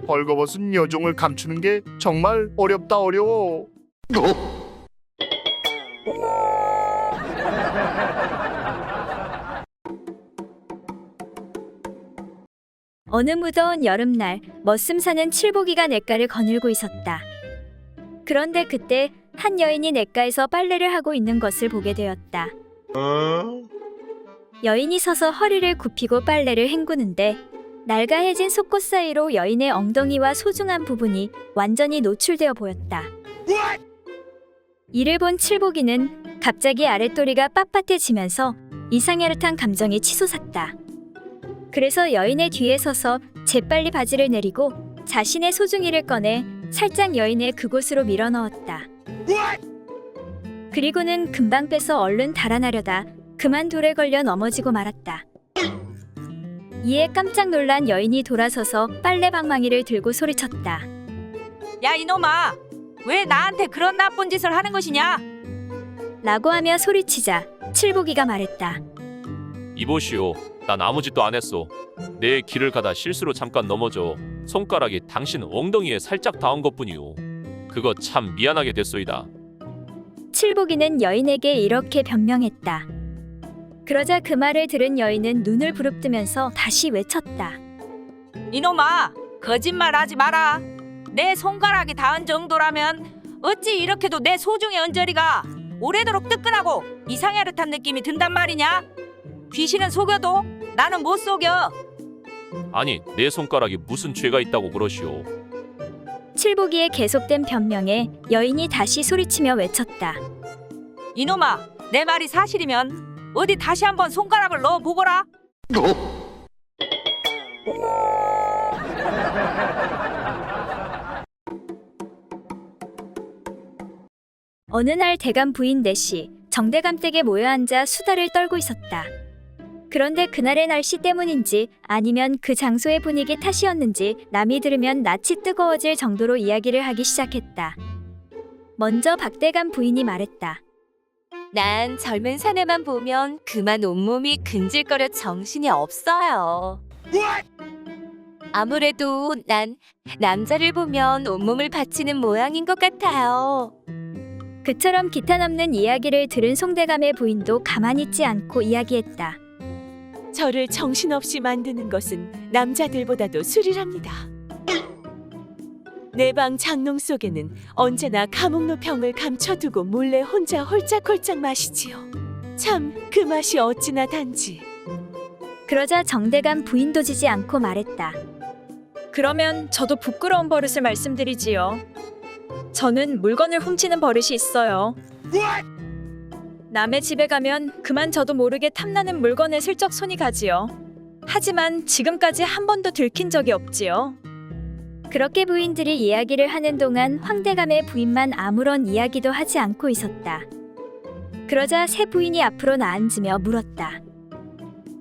벌거벗은 여종을 감추는 게 정말 어렵다 어려워. 어느 무더운 여름날 머슴사는 칠보기가 냇가를 거닐고 있었다. 그런데 그때 한 여인이 냇가에서 빨래를 하고 있는 것을 보게 되었다. 여인이 서서 허리를 굽히고 빨래를 헹구는데 낡아해진 속옷 사이로 여인의 엉덩이와 소중한 부분이 완전히 노출되어 보였다. 이를 본 칠보기는 갑자기 아랫도리가 빳빳해지면서 이상야릇한 감정이 치솟았다. 그래서 여인의 뒤에 서서 재빨리 바지를 내리고 자신의 소중이를 꺼내 살짝 여인의 그곳으로 밀어넣었다. 그리고는 금방 빼서 얼른 달아나려다 그만 돌에 걸려 넘어지고 말았다. 이에 깜짝 놀란 여인이 돌아서서 빨래 방망이를 들고 소리쳤다. 야 이놈아, 왜 나한테 그런 나쁜 짓을 하는 것이냐? 라고 하며 소리치자 칠보기가 말했다. 이보시오. 난 아무 짓도 안 했소. 내 길을 가다 실수로 잠깐 넘어져 손가락이 당신 엉덩이에 살짝 닿은 것뿐이오. 그거 참 미안하게 됐소이다. 칠보기는 여인에게 이렇게 변명했다. 그러자 그 말을 들은 여인은 눈을 부릅뜨면서 다시 외쳤다. 이놈아, 거짓말하지 마라. 내 손가락이 닿은 정도라면 어찌 이렇게도 내 소중의 언저리가 오래도록 뜨끈하고 이상야릇한 느낌이 든단 말이냐? 귀신은 속여도 나는 못 속여. 아니, 내 손가락이 무슨 죄가 있다고 그러시오. 칠보기의 계속된 변명에 여인이 다시 소리치며 외쳤다. 이놈아, 내 말이 사실이면 어디 다시 한번 손가락을 넣어 보거라. 어느 날 대감 부인 넷이 정대감 댁에 모여 앉아 수다를 떨고 있었다. 그런데 그날의 날씨 때문인지 아니면 그 장소의 분위기 탓이었는지 남이 들으면 낯이 뜨거워질 정도로 이야기를 하기 시작했다. 먼저 박대감 부인이 말했다. 난 젊은 사내만 보면 그만 온몸이 근질거려 정신이 없어요. 아무래도 난 남자를 보면 온몸을 바치는 모양인 것 같아요. 그처럼 기타 넘는 이야기를 들은 송대감의 부인도 가만히 있지 않고 이야기했다. 저를 정신없이 만드는 것은 남자들보다도 술이랍니다. 내 방 장롱 속에는 언제나 감옥로 병을 감춰두고 몰래 혼자 홀짝홀짝 마시지요. 참 그 맛이 어찌나 단지. 그러자 정대감 부인도 지지 않고 말했다. 그러면 저도 부끄러운 버릇을 말씀드리지요. 저는 물건을 훔치는 버릇이 있어요. 남의 집에 가면 그만 저도 모르게 탐나는 물건에 슬쩍 손이 가지요. 하지만 지금까지 한 번도 들킨 적이 없지요. 그렇게 부인들이 이야기를 하는 동안 황대감의 부인만 아무런 이야기도 하지 않고 있었다. 그러자 새 부인이 앞으로 나앉으며 물었다.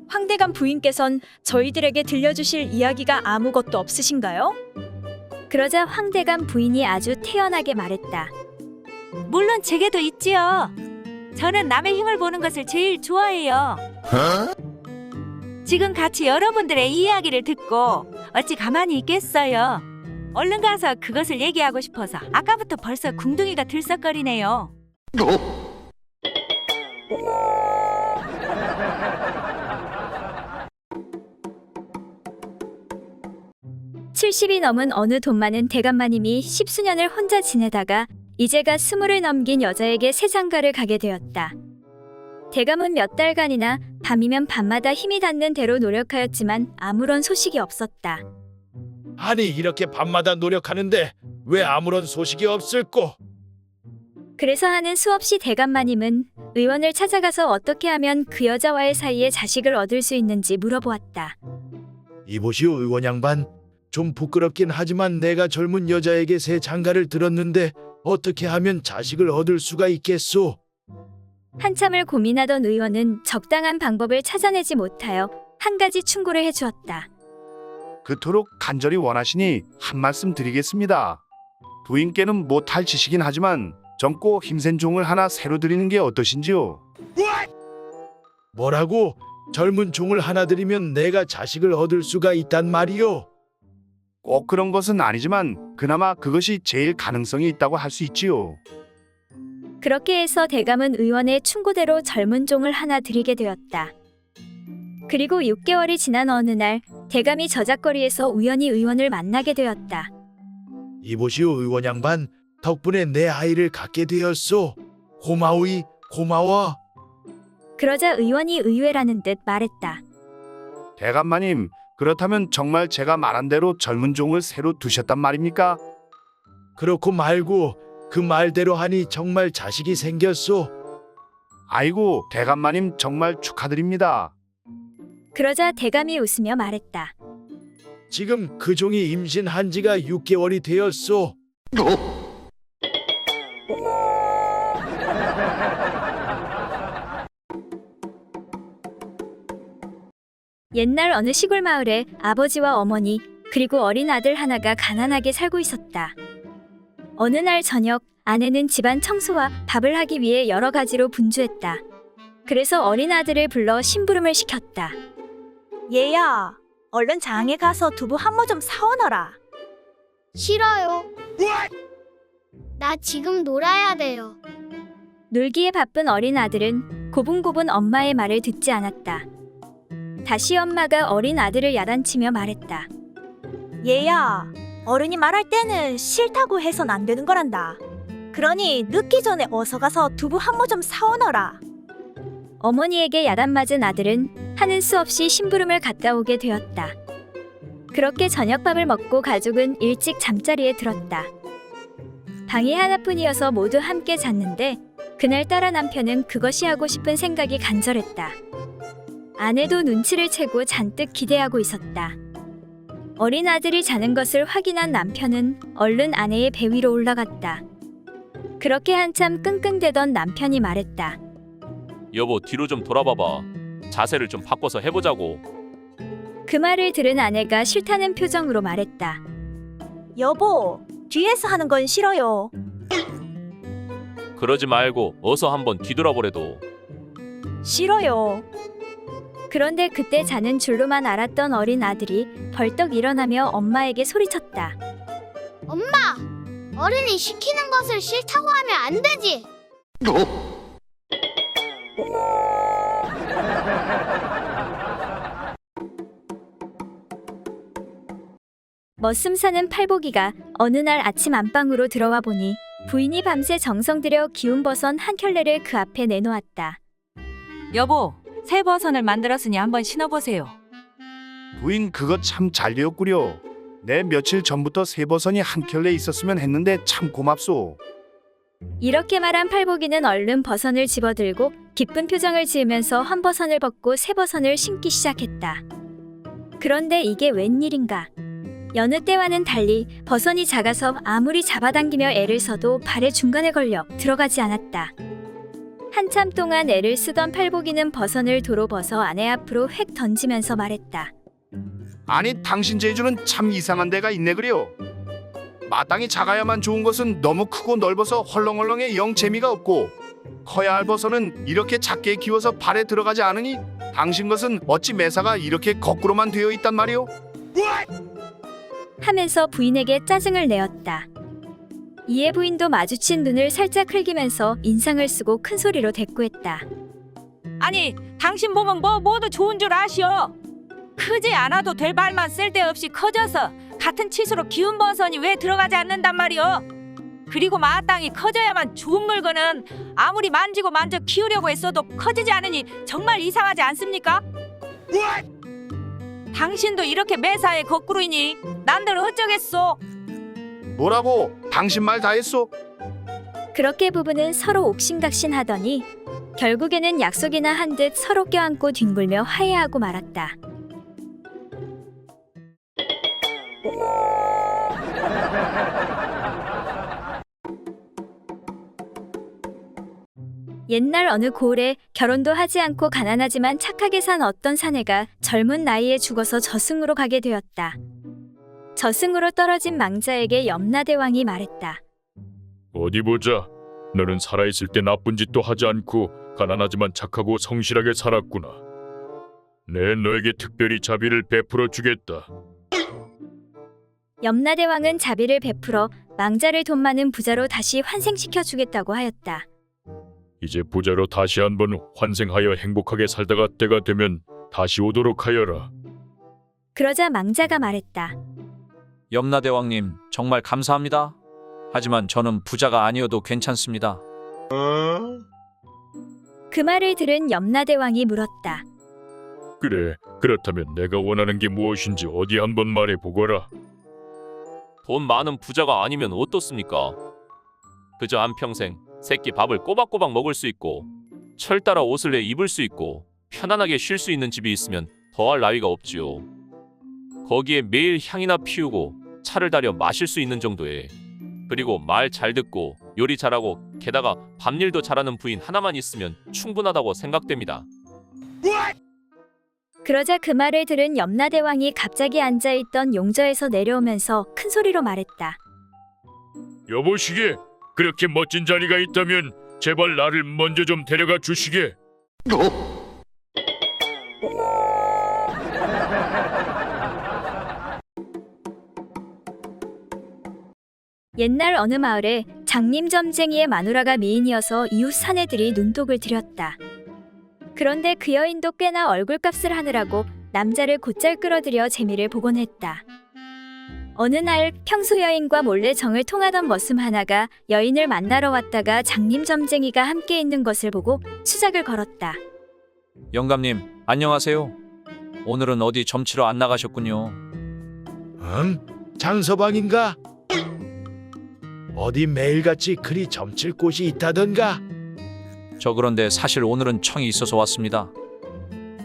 황대감 부인께선 저희들에게 들려주실 이야기가 아무것도 없으신가요? 그러자 황대감 부인이 아주 태연하게 말했다. 물론 제게도 있지요. 저는 남의 힘을 보는 것을 제일 좋아해요. 지금 같이 여러분들의 이야기를 듣고 어찌 가만히 있겠어요. 얼른 가서 그것을 얘기하고 싶어서 아까부터 벌써 궁둥이가 들썩거리네요. 70이 넘은 어느 돈 많은 대감마님이 10수년을 혼자 지내다가 이제가 20을 넘긴 여자에게 새 장가를 가게 되었다. 대감은 몇 달간이나 밤이면 밤마다 힘이 닿는 대로 노력하였지만 아무런 소식이 없었다. 아니 이렇게 밤마다 노력하는데 왜 아무런 소식이 없을꼬? 그래서 하는 수없이 대감마님은 의원을 찾아가서 어떻게 하면 그 여자와의 사이에 자식을 얻을 수 있는지 물어보았다. 이보시오 의원 양반. 좀 부끄럽긴 하지만 내가 젊은 여자에게 새 장가를 들었는데 어떻게 하면 자식을 얻을 수가 있겠소? 한참을 고민하던 의원은 적당한 방법을 찾아내지 못하여 한 가지 충고를 해주었다. 그토록 간절히 원하시니 한 말씀 드리겠습니다. 부인께는 못할 짓이긴 하지만 젊고 힘센 종을 하나 새로 드리는 게 어떠신지요? 뭐라고? 젊은 종을 하나 들이면 내가 자식을 얻을 수가 있단 말이오? 꼭 그런 것은 아니지만 그나마 그것이 제일 가능성이 있다고 할 수 있지요. 그렇게 해서 대감은 의원의 충고대로 젊은 종을 하나 들이게 되었다. 그리고 6개월이 지난 어느 날 대감이 저작거리에서 우연히 의원을 만나게 되었다. 이보시오 의원 양반. 덕분에 내 아이를 갖게 되었소. 고마우이 고마워. 그러자 의원이 의외라는 듯 말했다. 대감마님, 그렇다면 정말 제가 말한 대로 젊은 종을 새로 두셨단 말입니까? 그렇고 말고 그 말대로 하니 정말 자식이 생겼소. 아이고, 대감마님 정말 축하드립니다. 그러자 대감이 웃으며 말했다. 지금 그 종이 임신한 지가 6개월이 되었소. 옛날 어느 시골 마을에 아버지와 어머니 그리고 어린 아들 하나가 가난하게 살고 있었다. 어느 날 저녁 아내는 집안 청소와 밥을 하기 위해 여러 가지로 분주했다. 그래서 어린 아들을 불러 심부름을 시켰다. 얘야, 얼른 장에 가서 두부 한 모 좀 사오너라. 싫어요. 나 지금 놀아야 돼요. 놀기에 바쁜 어린 아들은 고분고분 엄마의 말을 듣지 않았다. 다시 엄마가 어린 아들을 야단치며 말했다. 얘야, 어른이 말할 때는 싫다고 해선 안 되는 거란다. 그러니 늦기 전에 어서 가서 두부 한 모 좀 사오너라. 어머니에게 야단맞은 아들은 하는 수 없이 심부름을 갔다 오게 되었다. 그렇게 저녁밥을 먹고 가족은 일찍 잠자리에 들었다. 방이 하나뿐이어서 모두 함께 잤는데 그날따라 남편은 그것이 하고 싶은 생각이 간절했다. 아내도 눈치를 채고 잔뜩 기대하고 있었다. 어린 아들이 자는 것을 확인한 남편은 얼른 아내의 배 위로 올라갔다. 그렇게 한참 끙끙대던 남편이 말했다. 여보, 뒤로 좀 돌아봐봐. 자세를 좀 바꿔서 해보자고. 그 말을 들은 아내가 싫다는 표정으로 말했다. 여보, 뒤에서 하는 건 싫어요. 그러지 말고 어서 한번 뒤돌아보래도. 싫어요. 그런데 그때 자는 줄로만 알았던 어린 아들이 벌떡 일어나며 엄마에게 소리쳤다. 엄마! 어른이 시키는 것을 싫다고 하면 안 되지. 머슴 사는 팔복이가 어느 날 아침 안방으로 들어와 보니 부인이 밤새 정성 들여 기운 버선 한 켤레를 그 앞에 내놓았다. 여보, 새 버선을 만들었으니 한번 신어보세요. 부인 그거 참 잘 되었구려. 내 며칠 전부터 새 버선이 한 켤레 있었으면 했는데 참 고맙소. 이렇게 말한 팔복이는 얼른 버선을 집어들고 기쁜 표정을 지으면서 한 버선을 벗고 새 버선을 신기 시작했다. 그런데 이게 웬일인가? 여느 때와는 달리 버선이 작아서 아무리 잡아당기며 애를 써도 발의 중간에 걸려 들어가지 않았다. 한참 동안 애를 쓰던 팔복이는 버선을 도로 벗어 아내 앞으로 획 던지면서 말했다. 아니, 당신 재주는 참 이상한 데가 있네 그려. 마땅히 작아야만 좋은 것은 너무 크고 넓어서 헐렁헐렁해 영 재미가 없고, 커야 할 버선은 이렇게 작게 키워서 발에 들어가지 않으니 당신 것은 어찌 매사가 이렇게 거꾸로만 되어 있단 말이오? 하면서 부인에게 짜증을 내었다. 이에 부인도 마주친 눈을 살짝 흘기면서 인상을 쓰고 큰 소리로 대꾸했다. 아니, 당신 몸은 뭐 모두 좋은 줄 아시오. 크지 않아도 될 발만 쓸데없이 커져서 같은 치수로 기운 버선이 왜 들어가지 않는단 말이오. 그리고 마땅히 커져야만 좋은 물건은 아무리 만지고 만져 키우려고 했어도 커지지 않으니 정말 이상하지 않습니까? 당신도 이렇게 매사에 거꾸로이니 난들 어쩌겠소. 뭐라고? 당신 말 다 했소? 그렇게 부부는 서로 옥신각신하더니 결국에는 약속이나 한 듯 서로 껴안고 뒹굴며 화해하고 말았다. 옛날 어느 고을에 결혼도 하지 않고 가난하지만 착하게 산 어떤 사내가 젊은 나이에 죽어서 저승으로 가게 되었다. 저승으로 떨어진 망자에게 염라대왕이 말했다. 어디 보자. 너는 살아있을 때 나쁜 짓도 하지 않고 가난하지만 착하고 성실하게 살았구나. 내 너에게 특별히 자비를 베풀어 주겠다. 염라대왕은 자비를 베풀어 망자를 돈 많은 부자로 다시 환생시켜 주겠다고 하였다. 이제 부자로 다시 한번 환생하여 행복하게 살다가 때가 되면 다시 오도록 하여라. 그러자 망자가 말했다. 염라대왕님 정말 감사합니다. 하지만 저는 부자가 아니어도 괜찮습니다. 그 말을 들은 염라대왕이 물었다. 그래, 그렇다면 내가 원하는 게 무엇인지 어디 한번 말해보거라. 돈 많은 부자가 아니면 어떻습니까? 그저 한평생 새끼 밥을 꼬박꼬박 먹을 수 있고 철 따라 옷을 내 입을 수 있고 편안하게 쉴 수 있는 집이 있으면 더할 나위가 없지요. 거기에 매일 향이나 피우고 차를 다려 마실 수 있는 정도에, 그리고 말 잘 듣고 요리 잘하고 게다가 밤일도 잘하는 부인 하나만 있으면 충분하다고 생각됩니다. 그러자 그 말을 들은 염라대왕이 갑자기 앉아있던 용저에서 내려오면서 큰 소리로 말했다. 여보시게, 그렇게 멋진 자리가 있다면 제발 나를 먼저 좀 데려가 주시게. 옛날 어느 마을에 장님점쟁이의 마누라가 미인이어서 이웃 사내들이 눈독을 들였다. 그런데 그 여인도 꽤나 얼굴값을 하느라고 남자를 곧잘 끌어들여 재미를 보곤 했다. 어느 날 평소 여인과 몰래 정을 통하던 머슴 하나가 여인을 만나러 왔다가 장님점쟁이가 함께 있는 것을 보고 수작을 걸었다. 영감님 안녕하세요. 오늘은 어디 점치러 안 나가셨군요. 응? 장서방인가? 어디 매일같이 그리 점칠 곳이 있다던가? 저 그런데 사실 오늘은 청이 있어서 왔습니다.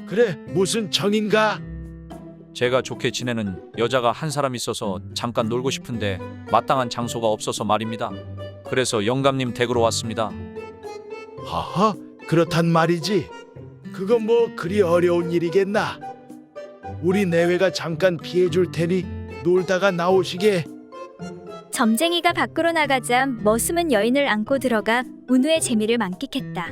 그래, 무슨 청인가? 제가 좋게 지내는 여자가 한 사람 있어서 잠깐 놀고 싶은데 마땅한 장소가 없어서 말입니다. 그래서 영감님 댁으로 왔습니다. 허허, 그렇단 말이지. 그건 뭐 그리 어려운 일이겠나? 우리 내외가 잠깐 피해줄 테니 놀다가 나오시게. 점쟁이가 밖으로 나가자 머슴은 여인을 안고 들어가 운후의 재미를 만끽했다.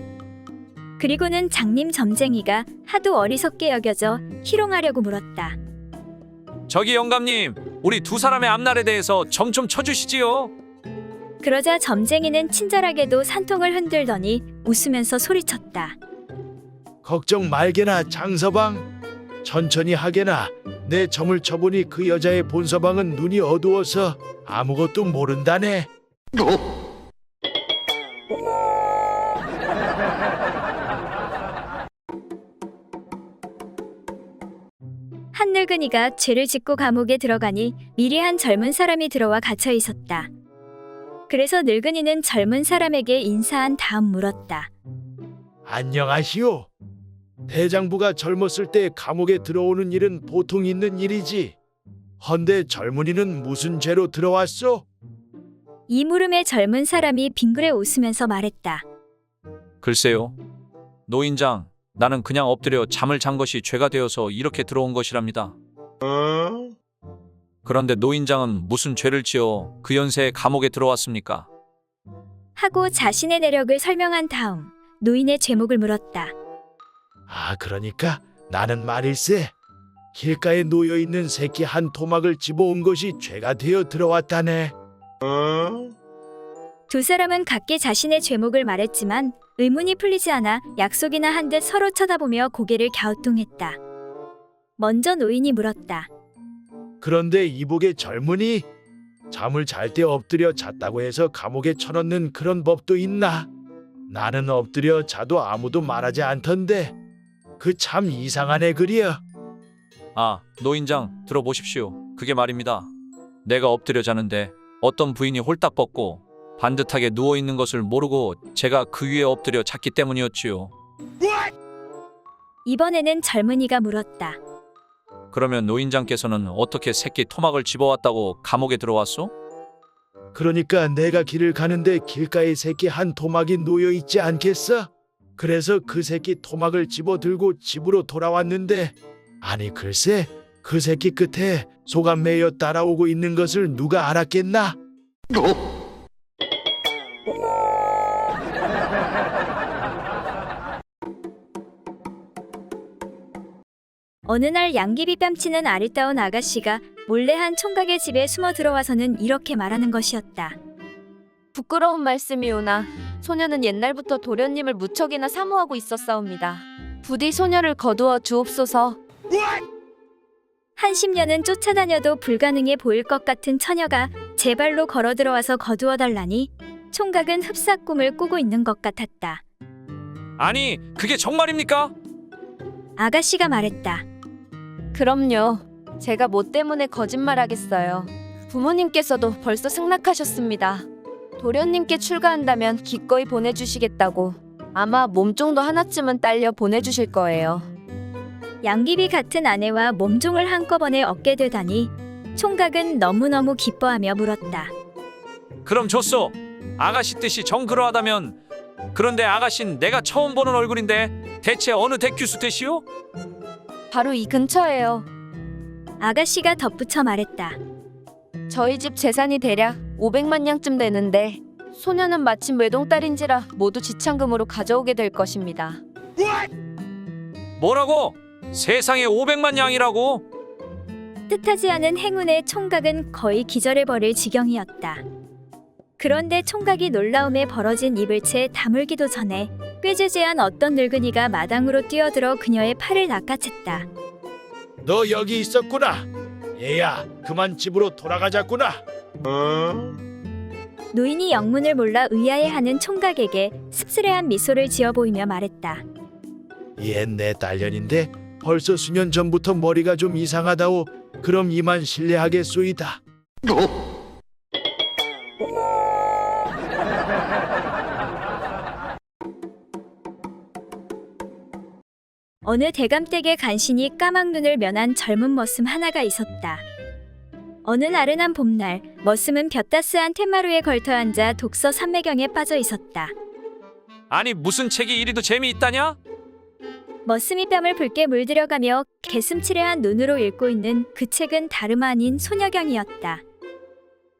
그리고는 장님 점쟁이가 하도 어리석게 여겨져 희롱하려고 물었다. 저기 영감님, 우리 두 사람의 앞날에 대해서 점 좀 쳐주시지요. 그러자 점쟁이는 친절하게도 산통을 흔들더니 웃으면서 소리쳤다. 걱정 말게나 장서방. 천천히 하게나. 내 점을 쳐보니 그 여자의 본서방은 눈이 어두워서 아무것도 모른다네. 한 늙은이가 죄를 짓고 감옥에 들어가니 미리 한 젊은 사람이 들어와 갇혀 있었다. 그래서 늙은이는 젊은 사람에게 인사한 다음 물었다. 안녕하시오. 대장부가 젊었을 때 감옥에 들어오는 일은 보통 있는 일이지. 헌데 젊은이는 무슨 죄로 들어왔소? 이 물음에 젊은 사람이 빙그레 웃으면서 말했다. 글쎄요. 노인장, 나는 그냥 엎드려 잠을 잔 것이 죄가 되어서 이렇게 들어온 것이랍니다. 그런데 노인장은 무슨 죄를 지어 그 연세에 감옥에 들어왔습니까? 하고 자신의 내력을 설명한 다음 노인의 죄목을 물었다. 아, 그러니까 나는 말일세. 길가에 놓여있는 새끼 한 토막을 집어온 것이 죄가 되어 들어왔다네. 두 사람은 각기 자신의 죄목을 말했지만 의문이 풀리지 않아 약속이나 한 듯 서로 쳐다보며 고개를 갸우뚱했다. 먼저 노인이 물었다. 그런데 이복의 젊은이? 잠을 잘 때 엎드려 잤다고 해서 감옥에 쳐넣는 그런 법도 있나? 나는 엎드려 자도 아무도 말하지 않던데. 그 참 이상한 애 그려. 아, 노인장, 들어보십시오. 그게 말입니다. 내가 엎드려 자는데 어떤 부인이 홀딱 벗고 반듯하게 누워 있는 것을 모르고 제가 그 위에 엎드려 잤기 때문이었지요. 이번에는 젊은이가 물었다. 그러면 노인장께서는 어떻게 새끼 토막을 집어왔다고 감옥에 들어왔소? 그러니까 내가 길을 가는데 길가에 새끼 한 토막이 놓여 있지 않겠어? 그래서 그 새끼 토막을 집어 들고 집으로 돌아왔는데, 아니 글쎄 그 새끼 끝에 소가 매여 따라오고 있는 것을 누가 알았겠나? 어느 날 양귀비 뺨치는 아리따운 아가씨가 몰래 한 총각의 집에 숨어 들어와서는 이렇게 말하는 것이었다. 부끄러운 말씀이오나 소녀는 옛날부터 도련님을 무척이나 사모하고 있었사옵니다. 부디 소녀를 거두어 주옵소서. 한 10년은 쫓아다녀도 불가능해 보일 것 같은 처녀가 제 발로 걸어 들어와서 거두어 달라니 총각은 흡사 꿈을 꾸고 있는 것 같았다. 아니, 그게 정말입니까? 아가씨가 말했다. 그럼요. 제가 뭐 때문에 거짓말하겠어요. 부모님께서도 벌써 승낙하셨습니다. 도련님께 출가한다면 기꺼이 보내주시겠다고. 아마 몸종도 하나쯤은 딸려 보내주실 거예요. 양귀비 같은 아내와 몸종을 한꺼번에 얻게 되다니 총각은 너무너무 기뻐하며 물었다. 그럼 좋소. 아가씨 뜻이 정 그러하다면. 그런데 아가씨는 내가 처음 보는 얼굴인데 대체 어느 대큐수 뜻이오? 바로 이 근처예요. 아가씨가 덧붙여 말했다. 저희 집 재산이 대략 500만 냥쯤 되는데 소녀는 마침 외동딸인지라 모두 지참금으로 가져오게 될 것입니다. 뭐라고? 세상에 500만 냥이라고? 뜻하지 않은 행운에 총각은 거의 기절을 벌일 지경이었다. 그런데 총각이 놀라움에 벌어진 입을 채 다물기도 전에 꾀죄죄한 어떤 늙은이가 마당으로 뛰어들어 그녀의 팔을 낚아챘다. 너 여기 있었구나. 얘야, 그만 집으로 돌아가자꾸나. 노인이 영문을 몰라 의아해하는 총각에게 씁쓸해한 미소를 지어 보이며 말했다. 얘 내 딸년인데 벌써 수년 전부터 머리가 좀 이상하다오. 그럼 이만 실례하겠소이다. 어느 대감댁에 간신히 까막 눈을 면한 젊은 머슴 하나가 있었다. 어느 나른한 봄날, 머슴은 볕따스한 텐마루에 걸터 앉아 독서 삼매경에 빠져 있었다. 아니 무슨 책이 이리도 재미있다냐? 머슴이 뺨을 붉게 물들여가며 개슴츠레한 눈으로 읽고 있는 그 책은 다름 아닌 소녀경이었다.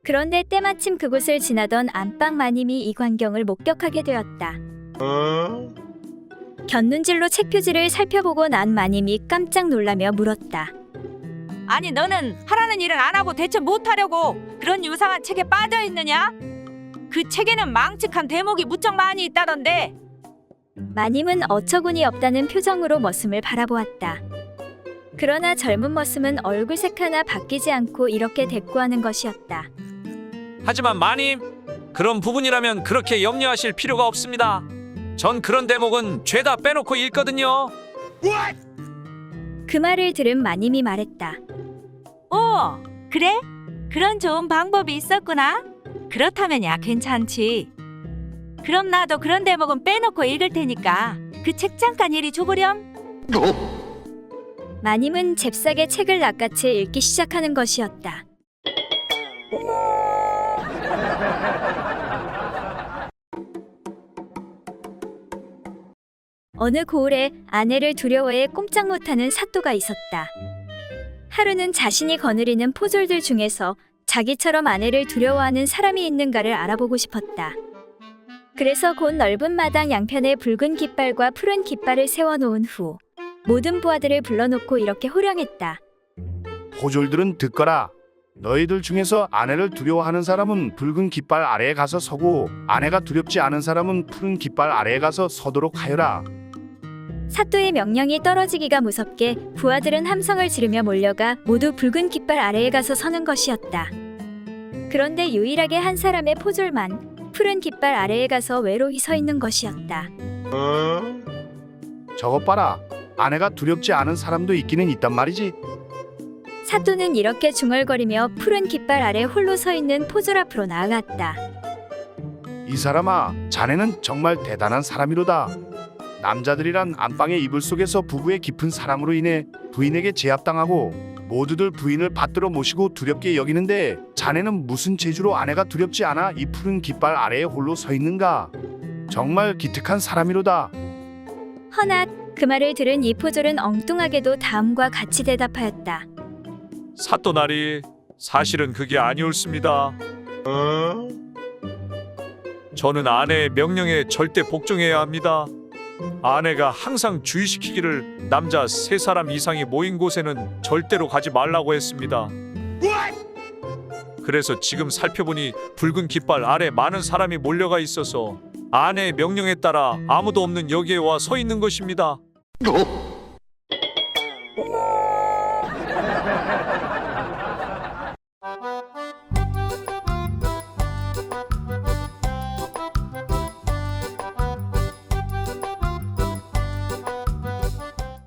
그런데 때마침 그곳을 지나던 안방 마님이 이 광경을 목격하게 되었다. 곁눈질로 책 표지를 살펴보고 난 마님이 깜짝 놀라며 물었다. 아니 너는 하라는 일은 안 하고 대체 못하려고 그런 유상한 책에 빠져 있느냐? 그 책에는 망측한 대목이 무척 많이 있다던데. 마님은 어처구니 없다는 표정으로 머슴을 바라보았다. 그러나 젊은 머슴은 얼굴색 하나 바뀌지 않고 이렇게 대꾸하는 것이었다. 하지만 마님, 그런 부분이라면 그렇게 염려하실 필요가 없습니다. 전 그런 대목은 죄다 빼놓고 읽거든요. 그 말을 들은 마님이 말했다. 오, 그래? 그런 좋은 방법이 있었구나. 그렇다면야 괜찮지. 그럼 나도 그런 대목은 빼놓고 읽을 테니까 그 책 잠깐 이리 줘보렴. 마님은 잽싸게 책을 낚아채 읽기 시작하는 것이었다. 어느 고을에 아내를 두려워해 꼼짝 못하는 사또가 있었다. 하루는 자신이 거느리는 포졸들 중에서 자기처럼 아내를 두려워하는 사람이 있는가를 알아보고 싶었다. 그래서 곧 넓은 마당 양편에 붉은 깃발과 푸른 깃발을 세워놓은 후 모든 부하들을 불러놓고 이렇게 호령했다. 포졸들은 듣거라. 너희들 중에서 아내를 두려워하는 사람은 붉은 깃발 아래에 가서 서고 아내가 두렵지 않은 사람은 푸른 깃발 아래에 가서 서도록 하여라. 사또의 명령이 떨어지기가 무섭게 부하들은 함성을 지르며 몰려가 모두 붉은 깃발 아래에 가서 서는 것이었다. 그런데 유일하게 한 사람의 포졸만 푸른 깃발 아래에 가서 외로이 서 있는 것이었다. 저것 봐라. 아내가 두렵지 않은 사람도 있기는 있단 말이지. 사또는 이렇게 중얼거리며 푸른 깃발 아래 홀로 서 있는 포졸 앞으로 나아갔다. 이 사람아, 자네는 정말 대단한 사람이로다. 남자들이란 안방의 이불 속에서 부부의 깊은 사랑으로 인해 부인에게 제압당하고 모두들 부인을 받들어 모시고 두렵게 여기는데 자네는 무슨 재주로 아내가 두렵지 않아 이 푸른 깃발 아래에 홀로 서 있는가? 정말 기특한 사람이로다. 허나 그 말을 들은 이포졸은 엉뚱하게도 다음과 같이 대답하였다. 사또나리, 사실은 그게 아니었습니다. 저는 아내의 명령에 절대 복종해야 합니다. 아내가 항상 주의시키기를 남자 3사람 이상이 모인 곳에는 절대로 가지 말라고 했습니다. 그래서 지금 살펴보니 붉은 깃발 아래 많은 사람이 몰려가 있어서 아내의 명령에 따라 아무도 없는 여기에 와 서 있는 것입니다.